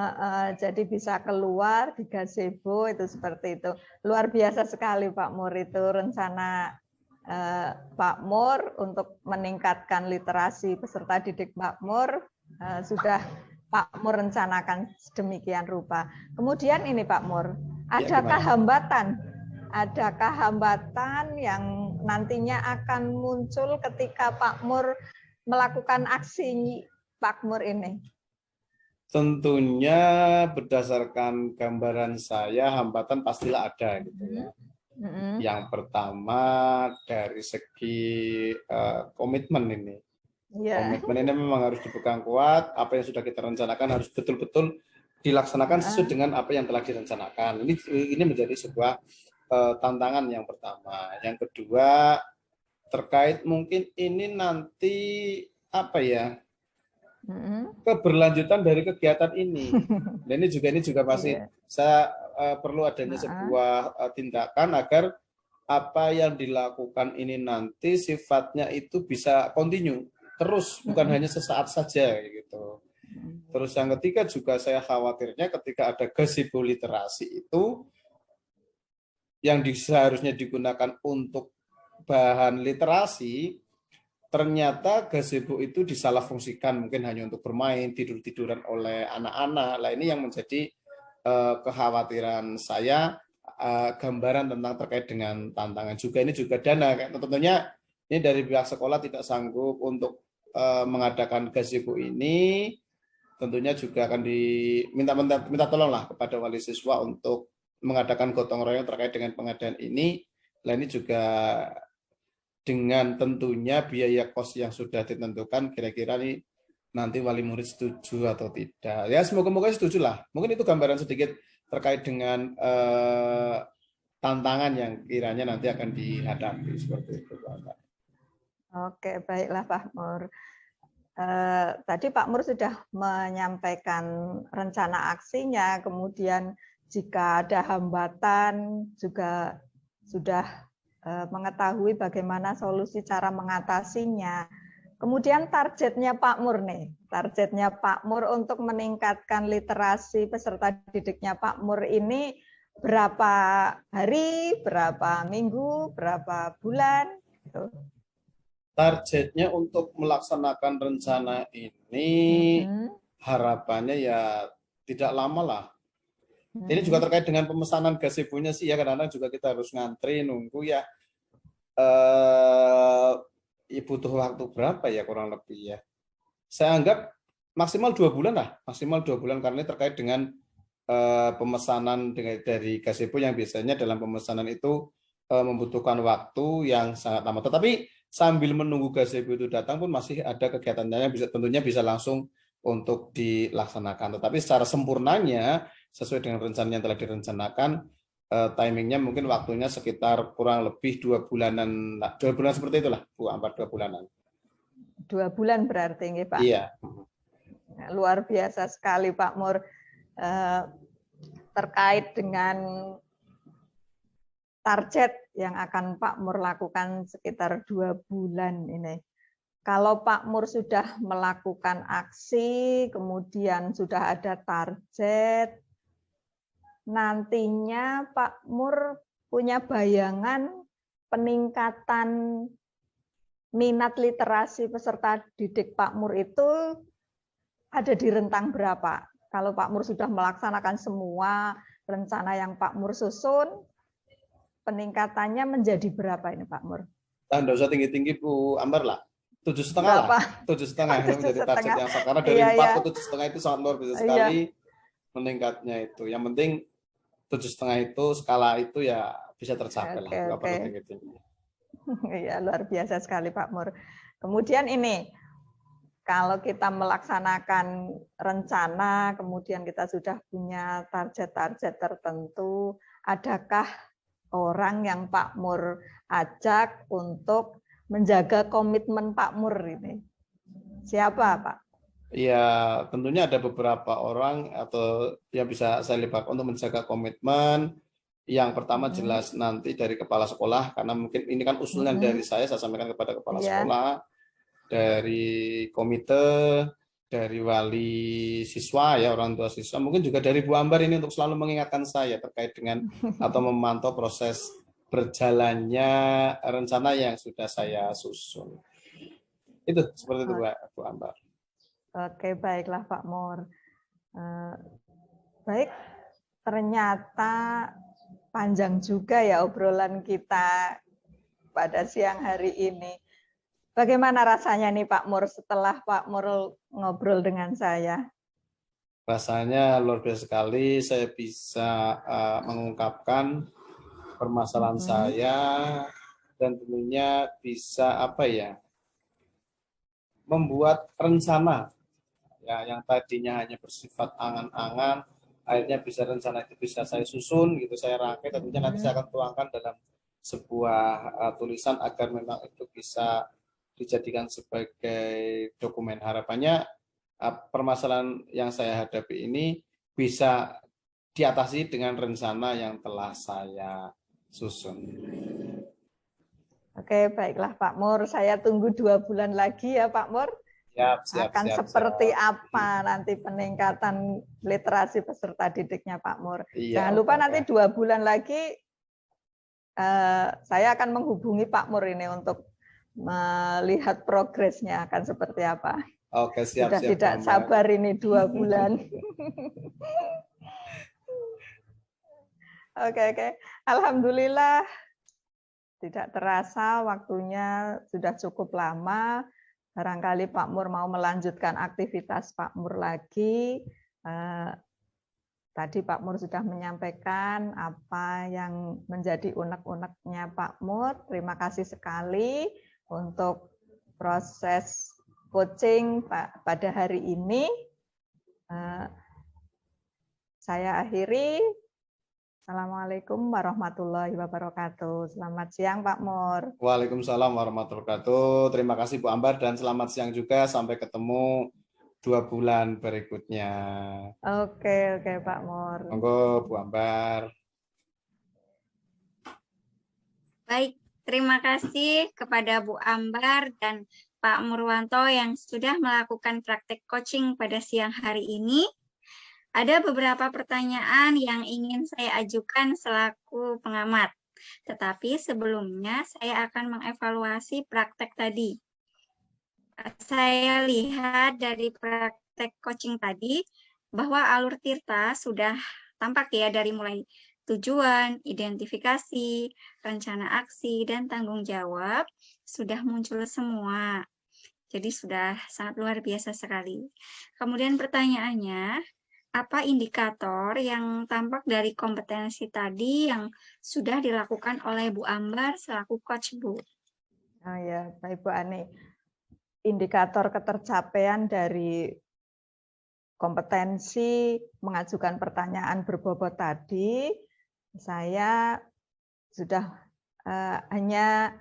A: Jadi bisa keluar di gazebo itu seperti itu. Luar biasa sekali Pak Mur itu rencana Pak Mur untuk meningkatkan literasi peserta didik makmur sudah Pak Mur rencanakan sedemikian rupa. Kemudian ini Pak Mur, adakah hambatan yang nantinya akan muncul ketika Pak Mur melakukan aksi Pak Mur ini?
B: Tentunya berdasarkan gambaran saya hambatan pastilah ada gitu ya. Yang pertama dari segi komitmen ini. Komitmen ini memang harus dipegang kuat. Apa yang sudah kita rencanakan harus betul-betul dilaksanakan sesuai dengan apa yang telah direncanakan. Ini menjadi sebuah tantangan yang pertama. Yang kedua terkait mungkin ini nanti apa ya? Keberlanjutan dari kegiatan ini. Dan ini juga pasti saya perlu adanya sebuah tindakan agar apa yang dilakukan ini nanti sifatnya itu bisa continue terus, bukan hanya sesaat saja gitu. Terus yang ketiga juga saya khawatirnya ketika ada gazebo literasi itu yang seharusnya digunakan untuk bahan literasi, ternyata gazebo itu disalahfungsikan mungkin hanya untuk bermain, tidur-tiduran oleh anak-anak. Nah ini yang menjadi kekhawatiran saya, gambaran tentang terkait dengan tantangan juga. Ini juga dana, tentunya ini dari pihak sekolah tidak sanggup untuk mengadakan gazebo ini, tentunya juga akan minta tolonglah kepada wali siswa untuk mengadakan gotong royong terkait dengan pengadaan ini. Nah ini juga dengan tentunya biaya kos yang sudah ditentukan, kira-kira nih nanti wali murid setuju atau tidak. Ya semoga-moga setuju lah. Mungkin itu gambaran sedikit terkait dengan tantangan yang kiranya nanti akan dihadapi seperti itu.
A: Oke, baiklah Pak Mur. Tadi Pak Mur sudah menyampaikan rencana aksinya, kemudian jika ada hambatan juga sudah mengetahui bagaimana solusi cara mengatasinya. Kemudian targetnya Pak Mur nih, targetnya Pak Mur untuk meningkatkan literasi peserta didiknya Pak Mur ini berapa hari, berapa minggu, berapa bulan? Gitu.
B: Targetnya untuk melaksanakan rencana ini harapannya ya tidak lama lah. Ini juga terkait dengan pemesanan gazebo-nya sih ya, kadang-kadang juga kita harus ngantri nunggu ya. Butuh waktu berapa ya kurang lebih ya? Saya anggap maksimal 2 bulan lah, maksimal 2 bulan karena ini terkait dengan pemesanan dari gazebo yang biasanya dalam pemesanan itu membutuhkan waktu yang sangat lama. Tetapi sambil menunggu gazebo itu datang pun masih ada kegiatannya yang tentunya bisa langsung untuk dilaksanakan. Tetapi secara sempurnanya sesuai dengan rencana yang telah direncanakan, timingnya mungkin waktunya sekitar kurang lebih 2 bulanan, 2 bulan seperti itulah, Bu Ambar, 2 bulanan.
A: 2 bulan berarti nggih Pak?
B: Iya.
A: Luar biasa sekali Pak Mur, terkait dengan target yang akan Pak Mur lakukan sekitar 2 bulan ini. Kalau Pak Mur sudah melakukan aksi, kemudian sudah ada target, nantinya Pak Mur punya bayangan peningkatan minat literasi peserta didik Pak Mur itu ada di rentang berapa? Kalau Pak Mur sudah melaksanakan semua rencana yang Pak Mur susun, peningkatannya menjadi berapa ini Pak Mur?
B: Tidak usah tinggi-tinggi Bu Ambar lah. 7,5 lah. 7,5 menjadi target yang karena dari 4 ke 7,5 itu sangat luar biasa sekali meningkatnya itu. Yang penting 7,5 itu skala itu ya bisa tercapai lah.
A: Iya, luar biasa sekali Pak Mur. Kemudian ini, kalau kita melaksanakan rencana, kemudian kita sudah punya target-target tertentu, adakah orang yang Pak Mur ajak untuk menjaga komitmen Pak Mur ini? Siapa Pak?
B: Ya tentunya ada beberapa orang atau yang bisa saya libatkan untuk menjaga komitmen. Yang pertama jelas nanti dari kepala sekolah, karena mungkin ini kan usulan dari saya sampaikan kepada kepala sekolah, dari komite, dari wali siswa ya, orang tua siswa, mungkin juga dari Bu Ambar ini untuk selalu mengingatkan saya terkait dengan atau memantau proses berjalannya rencana yang sudah saya susun. Itu seperti itu Bu Ambar.
A: Oke, baiklah Pak Mur. Baik, ternyata panjang juga ya obrolan kita pada siang hari ini. Bagaimana rasanya nih Pak Mur setelah Pak Mur ngobrol dengan saya?
B: Rasanya luar biasa sekali, saya bisa mengungkapkan permasalahan saya, dan tentunya bisa membuat rencana ya, yang tadinya hanya bersifat angan-angan, akhirnya rencana itu bisa saya susun gitu, saya rangkai, tentunya nanti saya akan tuangkan dalam sebuah tulisan agar memang itu bisa dijadikan sebagai dokumen. Harapannya permasalahan yang saya hadapi ini bisa diatasi dengan rencana yang telah saya susun. Oke, baiklah Pak Mur, saya tunggu 2 bulan lagi ya Pak Mur. Siap, seperti apa nanti peningkatan literasi peserta didiknya Pak Mur. Jangan lupa nanti 2 bulan lagi saya akan menghubungi Pak Mur ini untuk melihat progresnya akan seperti apa. Oke, siap. Sudah tidak sabar ini 2 bulan. Oke. Alhamdulillah tidak terasa waktunya sudah cukup lama. Barangkali Pak Mur mau melanjutkan aktivitas Pak Mur lagi. Tadi Pak Mur sudah menyampaikan apa yang menjadi unek-uneknya Pak Mur. Terima kasih sekali untuk proses coaching pada hari ini. Saya akhiri. Assalamualaikum warahmatullahi wabarakatuh. Selamat siang Pak Mur. Waalaikumsalam warahmatullahi wabarakatuh. Terima kasih Bu Ambar dan selamat siang juga. Sampai ketemu 2 bulan berikutnya. Oke Pak Mur. Monggo Bu Ambar.
C: Baik, terima kasih kepada Bu Ambar dan Pak Murwanto yang sudah melakukan praktek coaching pada siang hari ini. Ada beberapa pertanyaan yang ingin saya ajukan selaku pengamat. Tetapi sebelumnya saya akan mengevaluasi praktek tadi. Saya lihat dari praktek coaching tadi bahwa alur Tirta sudah tampak ya, dari mulai tujuan, identifikasi, rencana aksi, dan tanggung jawab sudah muncul semua. Jadi sudah sangat luar biasa sekali. Kemudian pertanyaannya, apa indikator yang tampak dari kompetensi tadi yang sudah dilakukan oleh Bu Ambar selaku coach, Bu? Oh ya, baik Bu Ani. Indikator ketercapaian dari kompetensi mengajukan pertanyaan berbobot tadi, saya sudah hanya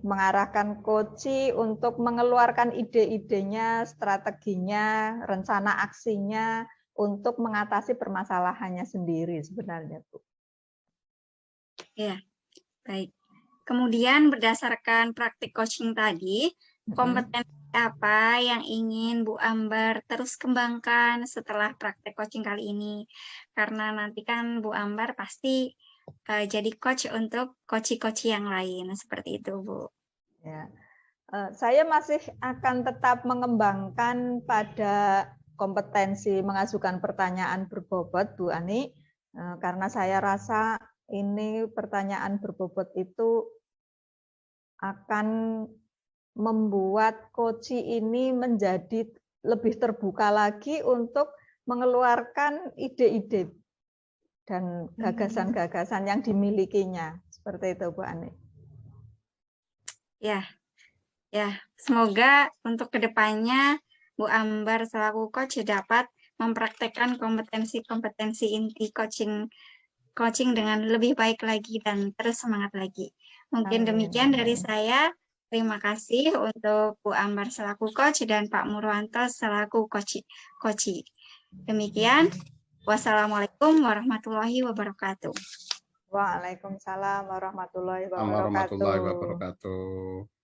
C: mengarahkan coach untuk mengeluarkan ide-idenya, strateginya, rencana aksinya untuk mengatasi permasalahannya sendiri sebenarnya, Bu. Ya, baik. Kemudian berdasarkan praktik coaching tadi, kompetensi apa yang ingin Bu Ambar terus kembangkan setelah praktik coaching kali ini? Karena nanti kan Bu Ambar pasti jadi coach untuk coach-coach yang lain, seperti itu, Bu. Ya, saya masih akan tetap mengembangkan pada kompetensi mengajukan pertanyaan berbobot, Bu Ani, karena saya rasa ini pertanyaan berbobot itu akan membuat coach ini menjadi lebih terbuka lagi untuk mengeluarkan ide-ide dan gagasan-gagasan yang dimilikinya. Seperti itu, Bu Ani. Ya, semoga untuk kedepannya Bu Ambar selaku coach dapat mempraktekkan kompetensi-kompetensi inti coaching dengan lebih baik lagi dan terus semangat lagi. Mungkin demikian dari saya. Terima kasih untuk Bu Ambar selaku coach dan Pak Murwanto selaku coach. Demikian. Wassalamualaikum warahmatullahi wabarakatuh.
A: Waalaikumsalam warahmatullahi
B: Warahmatullahi
A: wabarakatuh.
B: wabarakatuh.